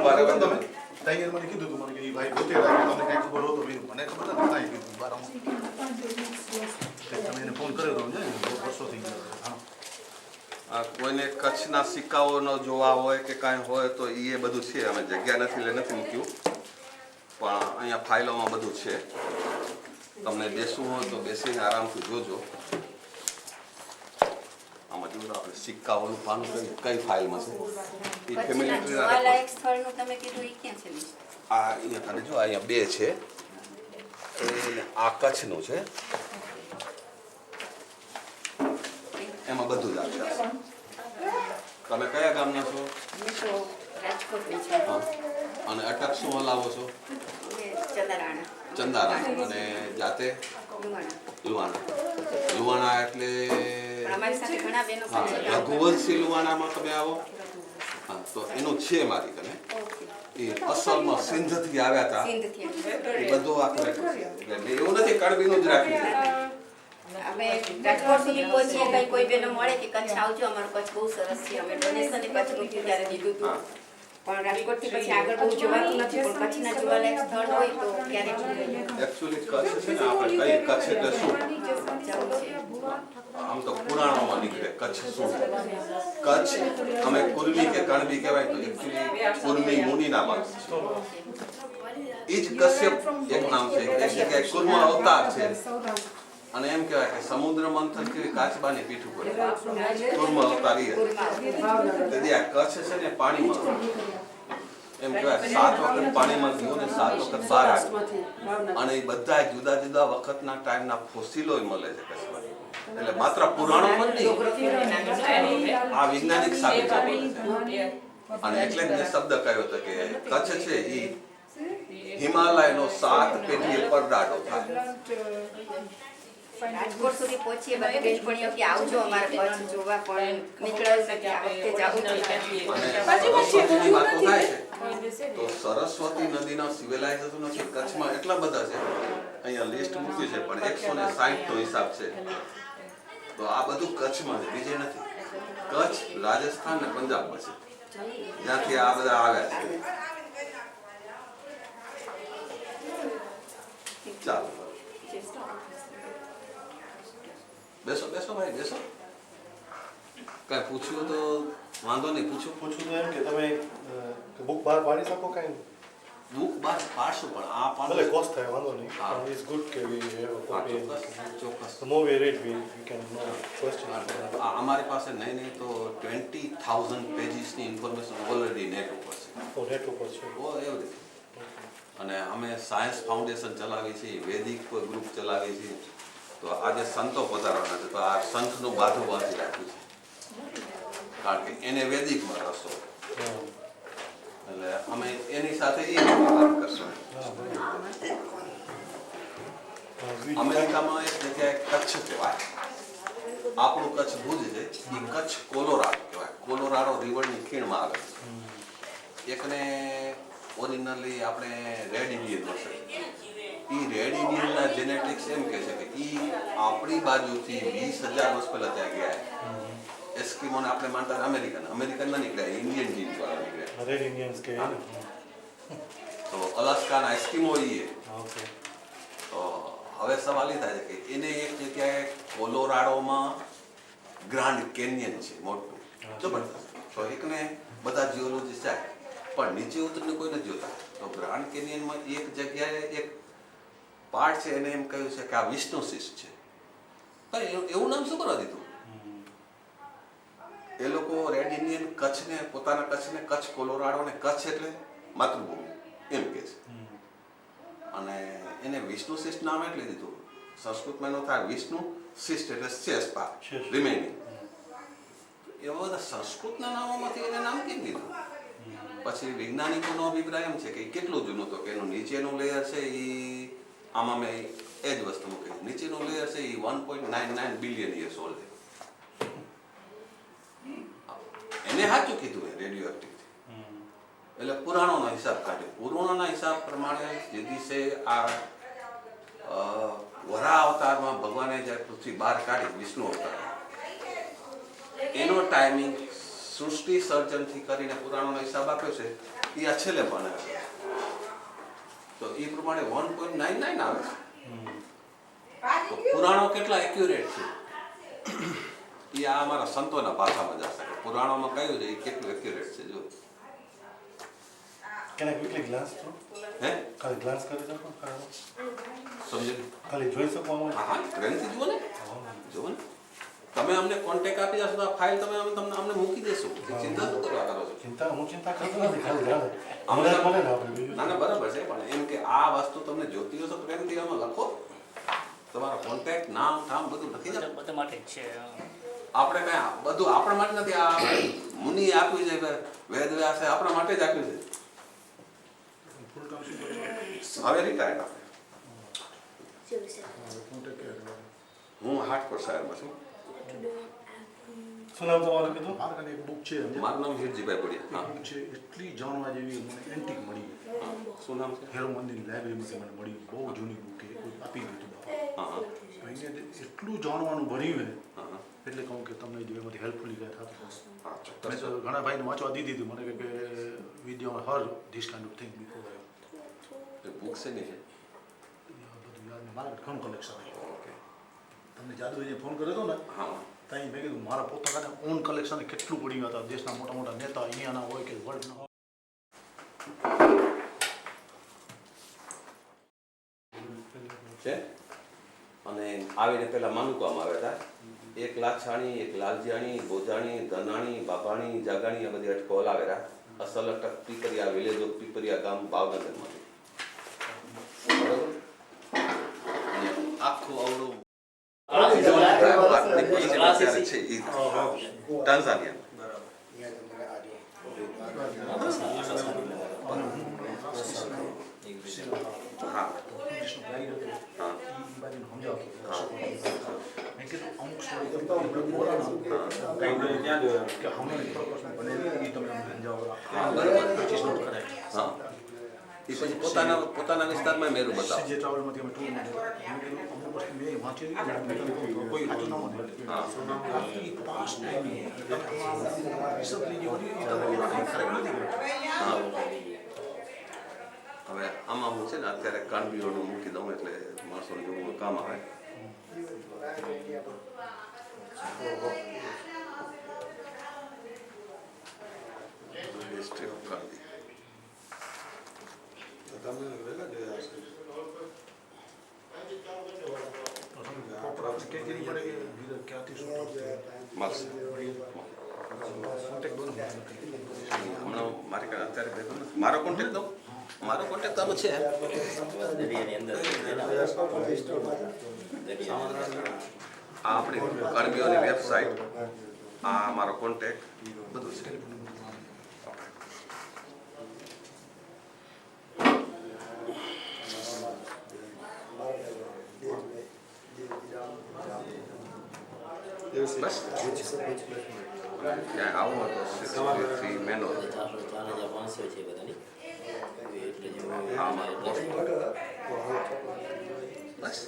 Speaker 1: બરાબર. તમે
Speaker 4: તૈયાર મને કીધું તું મને કે ભાઈ ગોતે તમને કઈ ખબર હોતો મને ખબર નથી કાંઈ કીધું બારામાં તમે એને ફોન કર્યો હતો ને વર્ષો થઈ ગયા.
Speaker 1: કોઈને કચ્છના સિક્કાઓનો જોવા હોય કે કાંઈ હોય તો એ બધું છે. અમે જગ્યા નથી એટલે નથી મૂક્યું, પણ અહીંયા ફાઇલોમાં બધું છે. તમને બેસવું હોય તો બેસીને આરામથી જોજો. આમાં જોજો આપણે સિક્કાઓનું પાનું કઈ ફાઇલમાં છે. એ ફેમિલી
Speaker 2: જોવાલાયક સ્થળનું તમે કીધું એ ક્યાં છે?
Speaker 1: આ અહીંયા ખાલી જો અહીંયા બે છે. આ કચ્છનું છે, એમાં બધું જ આવશે. તમે કયા ગામના છો? હા. અને અટક શું હલાવો છો? ચંદારાણા. અને જાતે લુવાણા. એટલે રઘુવંશી લુવાણામાં તમે આવો. હા, તો એનું છે મારી કને. એ અસલમાં સિંધથી આવ્યા હતા. એ બધું આપણે એવું નથી કડબીનું જ રાખ્યું.
Speaker 2: અમે રાજકોટ સુધી પહોંચીએ કઈ કોઈ બેનો મળે કે કચ્છ આવજો, અમારું કચ્છ બહુ સરસ છે. અમે ડોનેશન કચ્છનું ત્યારે દીધું હતું, પણ રાજકોટ થી પછી આગળ બહુ જોવાતું નથી. પણ કચ્છના જોવાલાયક સ્થળ હોય તો ક્યારેક
Speaker 1: એકચ્યુઅલી કચ્છ છે ને આપણે કઈ કચ્છ એટલે શું? આમ તો પુરાણોમાં નીકળે કચ્છ શું. કચ્છ અમે કુર્મી કે કણબી કહેવાય તો એકચ્યુઅલી કુર્મી મુનિના વંશ છે. એ જ કશ્યપ એક નામ છે, એક જગ્યાએ કુર્મ અવતાર છે. અને એમ કહેવાય કે સમુદ્ર મંથન કે કાચબાની પીઠ ઉપર કુર્મ અવતારી તેથી આ કચ્છ છે ને પાણીમાં એમ કહેવાય 7 વખત પાણીમાં ગયો ને 7 વખત બહાર આવ્યો. અને એ બધા જુદા જુદા વખતના ટાઈમના ફોસિલો મળે છે કચ્છમાં. એટલે માત્ર પુરાણોમાં જ નહીં, આ વૈજ્ઞાનિક સાબિત છે. અને એટલે જ મેં શબ્દ કહ્યો હતો કે કચ્છ છે એ હિમાલયનો 7 પેઢીએ પરદાડો થાય.
Speaker 2: રાજકોટ સુધી પહોંચીએ બાકી બેનપણીઓ કે આવજો અમારા કચ્છ જોવા, પણ નીકળ્યા નથી. આ વખતે જવું
Speaker 1: તો સરસ્વતી નદીના સિવિલાઇઝેશન છે કચ્છમાં એટલા બધા છે. અહીંયા લિસ્ટ મૂક્યું છે પણ 160 નો હિસાબ છે. તો આ બધું કચ્છમાં છે, બીજે નથી. કચ્છ, રાજસ્થાન ને પંજાબ પછી જ્યાંથી આ બધા આવ્યા છે. ચાલો બેસો બેસો ભાઈ બેસો. કઈ પૂછ્યું તો વાંધો નહીં. પૂછ્યું
Speaker 4: તો એમ કે તમે બુક બહાર પાડી શકો કાંઈ
Speaker 1: બુક બાર પાડશું પણ આ
Speaker 4: ભલે
Speaker 1: પાડે
Speaker 4: કોસ્ટ થાય વાંધો નહીં
Speaker 1: હા.
Speaker 4: ઇટ્સ ગુડ કે વી હેવ અ
Speaker 1: હા,
Speaker 4: કોપી
Speaker 1: ચોક્કસ.
Speaker 4: the more we read we can know question
Speaker 1: અમારી પાસે નહીં તો 20,000 પેજીસની ઇન્ફોર્મેશન ઓલરેડી નેટ ઉપર છે.
Speaker 4: નેટ ઉપર છે
Speaker 1: ઓ એવી રીતે. અને અમે સાયન્સ ફાઉન્ડેશન ચલાવી છીએ, વૈદિક ગ્રુપ ચલાવી છીએ. તો આજે સંતો પધારવાના છે તો આ સંતનું બાધું વાંચી રાખ્યું છે કારણ કે એને વૈદિકમાં રસ હોય.
Speaker 4: હા.
Speaker 1: એટલે અમે એની સાથે એ વાત કરશું. અમેરિકામાં એક જગ્યાએ કચ્છ કહેવાય. આપણું કચ્છ ભુજ છે એ કચ્છ કોલોરાડો કહેવાય. કોલોરાડો રિવરની ખીણમાં આવે છે. એકને ઓરિજિનલી આપણે રેડ ઇન્ડિયન હશે. એ રેડ ઇન્ડિયનના જેનેટિક્સ એમ કહે છે કે એ આપણી બાજુથી 20,000 વર્ષ પહેલા ત્યાં ગયા. એસ્કિમોને આપણે માનતા અમેરિકન ના નીકળ્યા, ઇન્ડિયન જીન્સ વાળા નીકળ્યા.
Speaker 4: રેડ ઇન્ડિયન્સ કે
Speaker 1: તો અલાસ્કાના એસ્કિમો એ.
Speaker 4: ઓકે
Speaker 1: તો હવે સવાલ એ થાય છે કે એને એક જગ્યાએ કોલોરાડોમાં ગ્રાન્ડ કેનિયન છે મોટું જબરદસ્ત. તો એકને બધા જીઓલોજીસ્ટ જાય પણ નીચે ઉતરીને કોઈ નથી જોતા. તો ગ્રાન્ડ કેનિયનમાં એક જગ્યાએ એક પાર્ટ છે એને એમ કહ્યું છે કે આ વિષ્ણુ શિષ્ટ છે. પણ એવું નામ શું કરવા દીધું? એ લોકો રેડ ઇન્ડિયન કચ્છને પોતાના કચ્છને કચ્છ કોલોરાડો ને કચ્છ એટલે માતૃભૂમિ એમ કહે છે. અને એને વિષ્ણુ શિષ્ટ નામ એટલે દીધું. સંસ્કૃતમાં એનો થાય વિષ્ણુ શિષ્ટ એટલે શેષ ભાગ રિમેનિંગ. એવા બધા સંસ્કૃતના નામોમાંથી એને નામ કેમ દીધું? પછી વૈજ્ઞાનિકોનો અભિપ્રાય એમ છે કે કેટલું જૂનું તો કે એનું નીચેનું લેયર છે એ આમાં મેં એ જ વસ્તુ મૂકી. નીચેનું લેયર છે એ 1.99 બિલિયન યર્સ ઓલ્ડ છે. એને સાચું કીધું એ રેડિયો એક્ટિવ. એટલે પુરાણોનો હિસાબ કાઢ્યો. પુરાણોના હિસાબ પ્રમાણે જે દિવસે આ વરા અવતારમાં ભગવાને જ્યારે પૃથ્વી બહાર કાઢી વિષ્ણુ અવતાર એનો ટાઈમિંગ સૃષ્ટિ સર્જનથી કરીને પુરાણોનો હિસાબ આપ્યો છે એ આ છેલ્લે પણ આવે. તો એ પ્રમાણે 1.99 આવે છે. તો પુરાણો કેટલા એક્યુરેટ છે એ આ અમારા સંતોના પાસામાં જશે. પુરાણોમાં કહ્યું છે એ કેટલું એક્યુરેટ છે જો.
Speaker 4: Can I quickly glance through?
Speaker 1: હે
Speaker 4: ખાલી ગ્લાન્સ કરી શકો
Speaker 1: સમજો.
Speaker 4: ખાલી જોઈ શકો આમાં
Speaker 1: હા હા પ્રેમથી જુઓ ને. જુઓ ને તમે અમને કોન્ટેક્ટ આપી જશો તો આ ફાઇલ તમે તમને અમને મૂકી દેશો. ચિંતા શું કરવા કરો છો?
Speaker 4: હું ચિંતા કરતો નથી ખાલી
Speaker 1: અમને
Speaker 4: મળે ને આપણે બીજું
Speaker 1: ના ના બરાબર છે પણ એમ કે આ વસ્તુ તમને જોતી હશો પ્રેમથી આમાં લખો. તમારો કોન્ટેક્ટ નામ ઠામ બધું લખી જાઓ.
Speaker 3: બધા માટે જ છે.
Speaker 1: આપણે કઈ બધું આપણા માટે નથી. આ મુનિએ આપ્યું છે વેદ વ્યાસે આપણા માટે જ આપ્યું છે. હવે રિટાયર્ડ આપણે. હું હાટકોટ શહેરમાં છું.
Speaker 4: શું નામ તમારું કીધું મારા કાને એક બુક છે
Speaker 1: મારું નામ હિરજીભાઈ બોડિયા. હા
Speaker 4: બુક છે એટલી જાણવા જેવી મને એન્ટિક મળી
Speaker 1: શું નામ છે?
Speaker 4: હેરો મંદિરની લાઇબ્રેરીમાંથી મને મળી બહુ જૂની બુક છે કોઈ આપી દીધું બાપા
Speaker 1: હા હા
Speaker 4: તો એને એટલું જાણવાનું ભર્યું ને
Speaker 1: હા હા
Speaker 4: એટલે કહું કે તમને જો એમાંથી હેલ્પફુલી કાંઈ થતું હશે
Speaker 1: હા
Speaker 4: મેં
Speaker 1: ચોક્કસ.
Speaker 4: તો ઘણા ભાઈને વાંચવા દીધી હતી મને કે video Har this kind of thing before
Speaker 1: A book છે નહીં છે.
Speaker 4: બધું યાદ મારા ઘણું કલેક્શન
Speaker 1: ઓકે
Speaker 4: તમને જાદુભાઈએ ફોન કર્યો હતો ને
Speaker 1: હા
Speaker 4: ત્યાં મેં કીધું મારા પોતાના ઓન કલેક્શન કેટલું પડ્યું હતા દેશના મોટા મોટા નેતા અહીંયાના હોય કે વર્લ્ડના હોય
Speaker 1: છે. અને આવીને પહેલા માનુકામાં આવ્યા હતા. એક લાછાણી, એક લાલજીયાણી, ગોજાણી, ધનાણી, બાભાણી, જાગાણી આ બધી અટકોલ આવેલા. અસલ અટક પીપરિયા વિલેજ ઓફ પીપરિયા ગામ ભાવનગરમાંથી. બરોબર? અને આખું અવળું છે એ ટાન્ઝાનિયા. હા હા
Speaker 4: મેં કીધું અમુક સ્ટોરી કે હમણાં બનેલી એ તમે અમને સમજાવો 25 નોટ કરાય
Speaker 1: હા એ પછી પોતાના વિસ્તારમાં મેરું બતાવો.
Speaker 4: સીજે ટ્રાવેલમાંથી અમે ટૂરમાં ગયા. મેં કીધું અમુક વસ્તુ મેં વાંચી લીધી ને મેં કીધું કોઈ રાજીનામું નથી. આખી past time તમે આમાં research લીધી હોય એ તમે એનાથી correct નથી કર્યું.
Speaker 1: હા હવે આમાં હું છે ને અત્યારે કાનબીઓનું મૂકી દઉં એટલે માણસોને જોવું કામ આવે. હિસ્ટ્રી ઓફ કાનબી
Speaker 5: તમે વહેલા જોયા હશે.
Speaker 4: પ્રોપર કેવી પડે કે બીજા ક્યાંથી શું
Speaker 1: મળશે.
Speaker 4: કોન્ટેક્ટ દો ને.
Speaker 1: હમણાં મારી કાંઈ અત્યારે ભેગો નથી. મારો કોન્ટેક્ટ દઉં. મારો કોન્ટેક્ટ આમાં છે. આ આપણી કાનબીઓની વેબસાઇટ, આ મારો કોન્ટેક્ટ બધું છે. બસ ક્યાંય આવું હોય તો મેનો બસ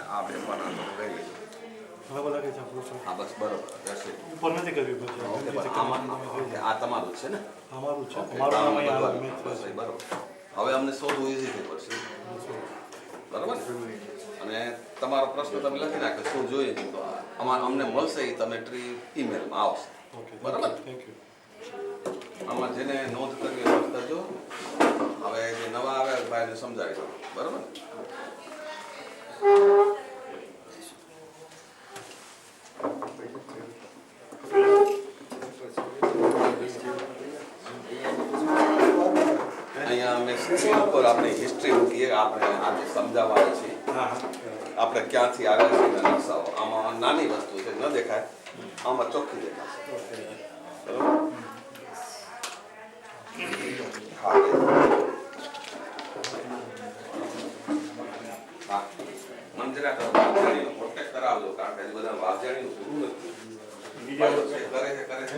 Speaker 1: આ બે પણ ગઈ લીધું.
Speaker 4: હવે લાગે છે આપણું
Speaker 1: હા બસ બરોબર રહેશે.
Speaker 4: ઉપર નથી કર્યું પછી
Speaker 1: ઓકે બસ આમાં આ તમારું જ છે ને.
Speaker 4: અમારું છે
Speaker 1: ઓકે,
Speaker 4: અમારું નામ અહીંયા
Speaker 1: બરોબર.
Speaker 4: આવે,
Speaker 1: બસ એ બરોબર. હવે અમને શોધવું ઇઝી થઈ પડશે બરોબર ને. અને તમારો પ્રશ્ન તમે લખી નાખો શું જોઈએ છે તો અમને મળશે એ તમે ઈમેલમાં આવશે બરોબર.
Speaker 4: Thank you.
Speaker 1: આમાં જેને નોંધ કરવી એ નોંધ કરજો. હવે જે નવા આવ્યા ભાઈને સમજાવી દો બરોબર. અહીંયા અમે સ્ક્રીન ઉપર આપણે હિસ્ટ્રી મૂકીએ. આપણે આજે સમજાવવાની છે આપણે ક્યાંથી આવ્યા છીએ એના નકશાઓ. આમાં નાની વસ્તુ છે ન દેખાય, આમાં ચોખ્ખી દેખાશે બરોબર. હા હા મને જરાક વાઘજાણીનો કોન્ટેક્ટ કરાવજો કારણ કે બધા વાઘજાણીનું પૂરું નથી. કરે છે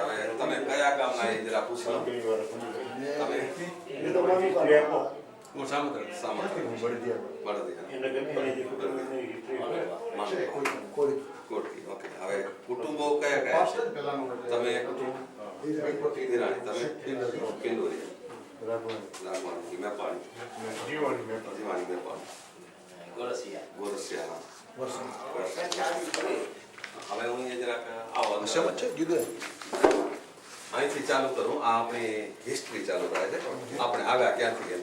Speaker 1: હવે તમે કયા ગામના એ જરા પૂછો. હું સામત્ર કોટકી. ઓકે હવે કુટુંબો કયા કયા છે? તમે હિરાણી, તમે પિંડોરી, લાગવાની મેપાણી, જીવાની મેપાણી, ગોરસિયા. હવે હું એ જરાક આવો
Speaker 4: સમજ છે કીધું
Speaker 1: અહીંથી ચાલુ કરું. આ આપણી હિસ્ટ્રી ચાલુ થાય છે. આપણે આવ્યા ક્યાંથી એમ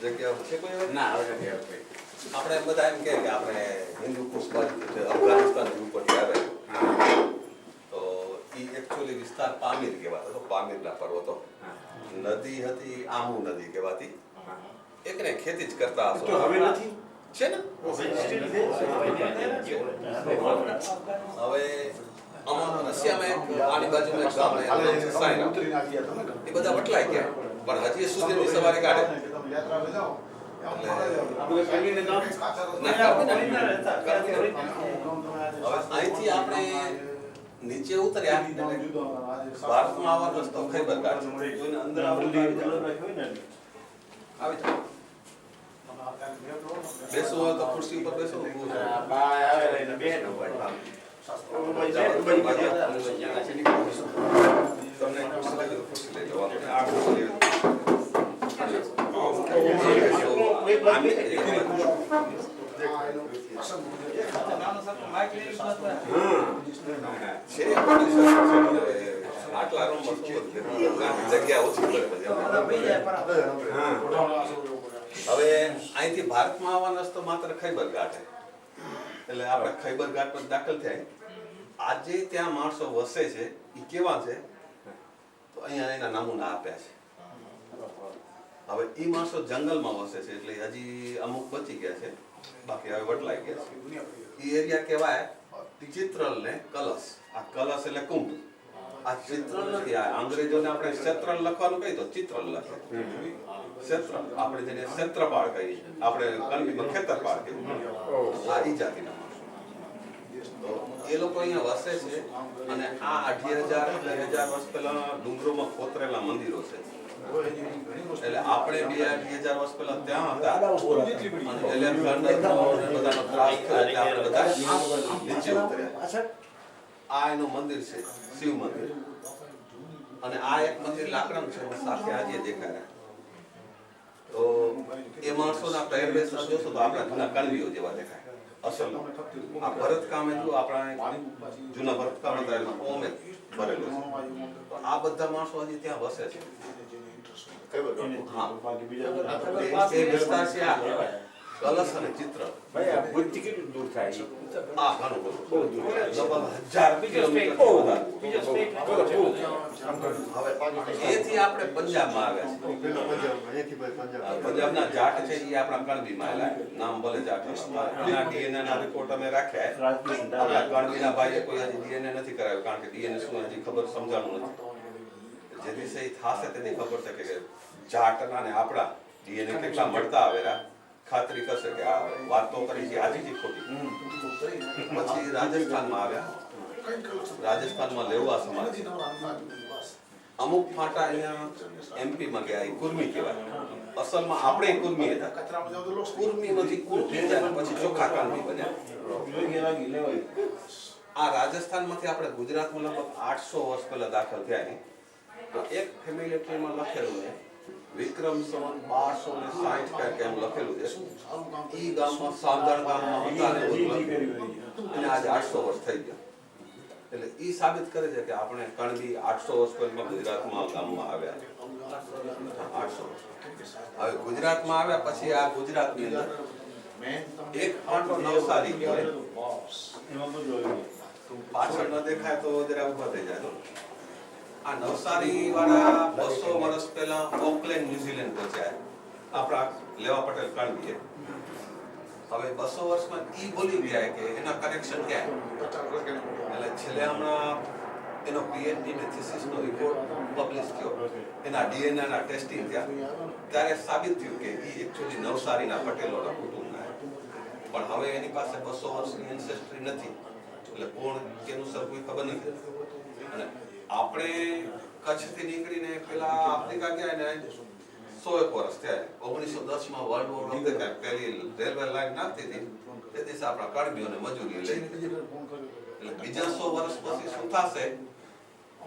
Speaker 1: જગ્યા છે કોઈ ના આપણે બધા એમ કહે કે આપણે હિન્દુ કુશ અફઘાનિસ્તાન ઉપરથી આવે તો એ એકચ્યુઅલી વિસ્તાર પામીર કહેવાતો હતો. પામીરના પર્વતો, નદી હતી આમુ નદી કહેવાતી. એકને ખેતી જ કરતા હશો હવે નથી છે ને. હવે આમાં રશિયામાં એક આની બાજુમાં એક ગામ છે સાયના, એ બધા વટલાઈ ગયા પણ હજી સુધીની સવારી કાઢે. અહીંથી આપણે નીચે ઉતર્યા ભારતમાં આવવાનો રસ્તો ખૈબર ઘાટ છે. જોઈને અંદર આવી જાઓ. બેસવું હોય તો ખુરશી ઉપર બેસો. તમને ખુરશી લઈ લો, ખુરશી લઈ લો. આ ખુરશી લઈ લો. આટલા રૂમમાં જગ્યા ઓછી પડે પછી. હવે અહીંથી ભારતમાં આવવાનો રસ્તો માત્ર ખૈબર ઘાટ છે. એટલે આપણે ખૈબર ઘાટ પર દાખલ થાય. આજે ત્યાં માણસો વસે છે એ કેવા છે તો અહીંયા એના નમૂના આપ્યા છે. હવે એ માણસો જંગલમાં વસે છે એટલે હજી અમુક બચી ગયા છે, બાકી હવે વટલાઈ ગયા છે. એ એરિયા કહેવાય ચિત્રલ ને કલશ. આ કલશ એટલે કુંભ. આ ચિત્રલ નથી. આ અંગ્રેજોને આપણે ક્ષેત્રલ લખવાનું કહી તો ચિત્રલ લખે. ક્ષેત્ર આપણે જેને ક્ષેત્રપાળ કહીએ, આપણે કલમીમાં ખેતરપાળ કહીએ. આ ઈ જાતિના માણસો. તો એ લોકો અહીંયા વસે છે અને આ 2,000 વર્ષ પહેલા ડુંગરોમાં કોતરેલા મંદિરો છે. એટલે આપણે 2,000 વર્ષ પહેલા ત્યાં હતા અને એલેક્ઝાન્ડરનો ને બધાનો ત્રાસ થયો એટલે આપણે બધા નીચે ઉતર્યા. આ એનું મંદિર છે, શિવ મંદિર. અને આ એક મંદિર લાકડાનું છે, સાથે આજે દેખાય. તો એ માણસોના પહેરવેશ જોશો તો આપણા જૂના કણવીઓ જેવા દેખાય. અસલ આ ભરતકામ જો આપણા જૂના ભરતકામ હતા એમાં ઓમે ભરેલું છે. તો આ બધા માણસો હજી ત્યાં વસે છે. હા, એ વિસ્તાર છે આ કલશ અને ચિત્ર. આ ઘણું બધું લગભગ 1000 કિલોમીટર. હવે એથી આપણે પંજાબમાં આવ્યા છીએ. પંજાબના જાટ છે એ આપણા કણબીમાં આવેલા. નામ ભલે જાટ એના ડીએનએ ના રિપોર્ટ અમે રાખ્યા. આપણા કણબીના ભાઈએ કોઈ હજી ડીએનએ નથી કરાવ્યું, કારણ કે ડીએનએ શું હજી ખબર સમજાણું નથી. જે દિવસે એ થશે તેની ખબર છે કે જાટના ને આપણા ડીએનએ કેટલા મળતા આવેલા. ખાતરી કરશે કે આ વાત તો કરી છે આજે જ ખોટી. પછી રાજસ્થાનમાં આવ્યા. રાજસ્થાનમાં લેવા સમાજ અમુક ફાટા અહીંયા એમપીમાં ગયા. એ કુર્મી કહેવાય. અસલમાં આપણે કુર્મી હતા. કુર્મીમાંથી કુર્મી પછી ચોખ્ખા કાનવી બન્યા. આ રાજસ્થાનમાંથી આપણે ગુજરાતમાં લગભગ 800 વર્ષ પહેલા દાખલ થયા. તો એક ફેમિલી ટ્રીમાં લખેલું છે વિક્રમ સંવત 1260 કંઈક એમ લખેલું છે. ઈ ગામમાં સાંધણ ગામમાં હતા ને અને આજે 800 વર્ષ થઈ ગયા. એટલે ઈ સાબિત કરે છે કે આપણે કણબી 800 વર્ષ પહેલા ગુજરાતમાં ગામમાં આવ્યા. 800 વર્ષ. હવે ગુજરાતમાં આવ્યા પછી આ ગુજરાતની અંદર એક ફાંટો નવસારી કહેવાય. પાછળ ન દેખાય તો જરા ઊભા થઈ જાય. આ નવસારી વાળા 200 વર્ષ પહેલા ઓકલેન્ડ ન્યુઝીલેન્ડ પહોંચ્યા. આપણા લેવા પટેલ કણબી. હવે 200 વર્ષમાં ઈ બોલી ગયા કે એના કનેક્શન ક્યાં. એટલે છેલ્લે હમણાં એનો પીએચડી ને થીસીસનો રિપોર્ટ પબ્લિશ થયો. એના ડીએનએ ના ટેસ્ટિંગ થયા. ત્યારે સાબિત થયું કે ઈ એકચ્યુઅલી નવસારીના પટેલોના કુટુંબના. પણ હવે એની પાસે 200 વર્ષની એન્સેસ્ટ્રી નથી. એટલે કોણ કેનું સર કોઈ ખબર નથી. અને આપણે કચ્છથી નીકળીને પેલા આફ્રિકા ગયા ને 100 વર્ષ થયા. 1910માં વર્લ્ડ વોર વખતે પહેલી રેલવે લાઈન નાખતી હતી તે દિવસે આપણા કણબીઓને મજૂરી લઈ. એટલે બીજા 100 વર્ષ પછી શું થશે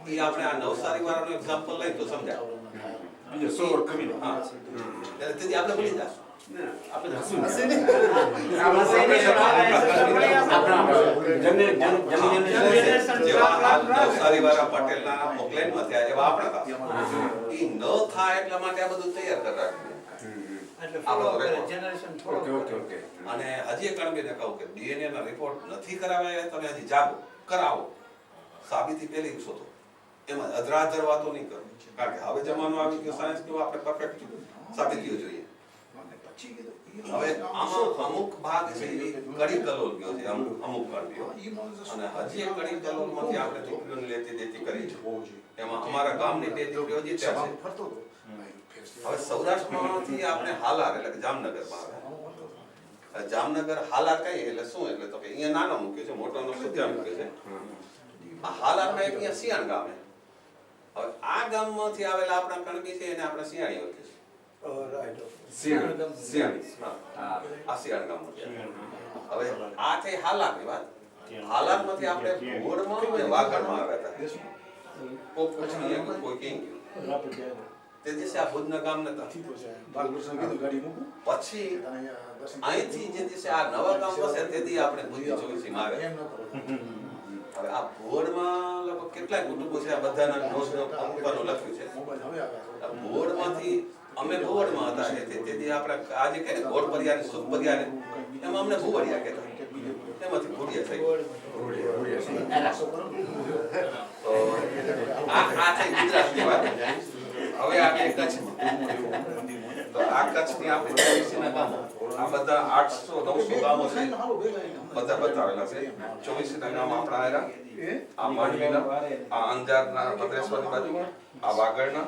Speaker 1: એ આપણે આ નવસારી વાળાનું એક્ઝામ્પલ લઈ તો સમજાય. બીજા 100 વર્ષ કમી. હા, એટલે તેથી આપણે ભૂલી જશું. નવસારી વાળા પટેલના ઓકલેન્ડમાં થયા એવા આપણા ઈ ન થાય એટલા માટે આ બધું તૈયાર કરી રાખ્યું. અને હજી એક કણબીને કહું કે ડીએનએ ના રિપોર્ટ નથી કરાવ્યા, તમે હજી જાગો કરાવો. સાબિતી પેલી શોધો. એમાં અધરાધર વાતો નહીં કરો, કારણ કે હવે જમાનો આવી ગયો સાયન્સનો. આપણે પરફેક્ટ સાબિતીઓ જોઈએ. હવે આમાં અમુક ભાગ છે એ કડી કલોલ ગયો છે. અમુક કણબીઓ અને હજી એક કડી કલોલમાંથી આપણે દીકરીઓને લેતી દેતી કરી છે. એમાં અમારા ગામની 2 દીકરીઓ જીત્યા છે. હવે સૌરાષ્ટ્રમાંથી આપણે હાલાર એટલે કે જામનગરમાં આવ્યા. જામનગર હાલાર કઈ એટલે શું, એટલે તો કે અહીંયા નાનો મૂક્યો છે, મોટોનો સુધ્યા મૂક્યો છે. આ હાલારમાં એક અહીંયા સિયાણ ગામ છે. હવે આ ગામમાંથી આવેલા આપણા કણબી છે એને આપણે સિયાણી ઓળખીએ છીએ. હવે આ થઈ હાલારની વાત. હાલારમાંથી આપણે ભોળમાં અને વાગડમાં આવ્યા હતા. કોઈ કઈ ગયું તે દિવસે આ ભુજના ગામ નતા. પછી અહીંથી જે દિવસે આ નવા ગામ વસે તેથી આપણે ભુજની ચોવીસીમાં આવ્યા. હવે આ ભોળમાં લગભગ કેટલાય કુટુંબો છે. આ બધાના અમુકનું લખ્યું છે. ભોળમાંથી અમે ભુવડમાં હતા તેથી આપણે આજે કહે ને ગોળપરિયા ને સુખપરિયા ને એમાં અમને ભુવડિયા કહેતા. એમાંથી ભુડિયા થઈ આ થઈ ગુજરાતની વાત. હવે આપણે કચ્છમાં. તો આ કચ્છની આપણે ચોવીસીના ગામો, આ બધા 800-900 ગામો છે, બધા બતાવેલા છે. ચોવીસીના ગામ આપણા આવ્યા. આ માંડવીના, આ અંજારના ભદ્રેશ્વરની બાજુ, આ વાગડના,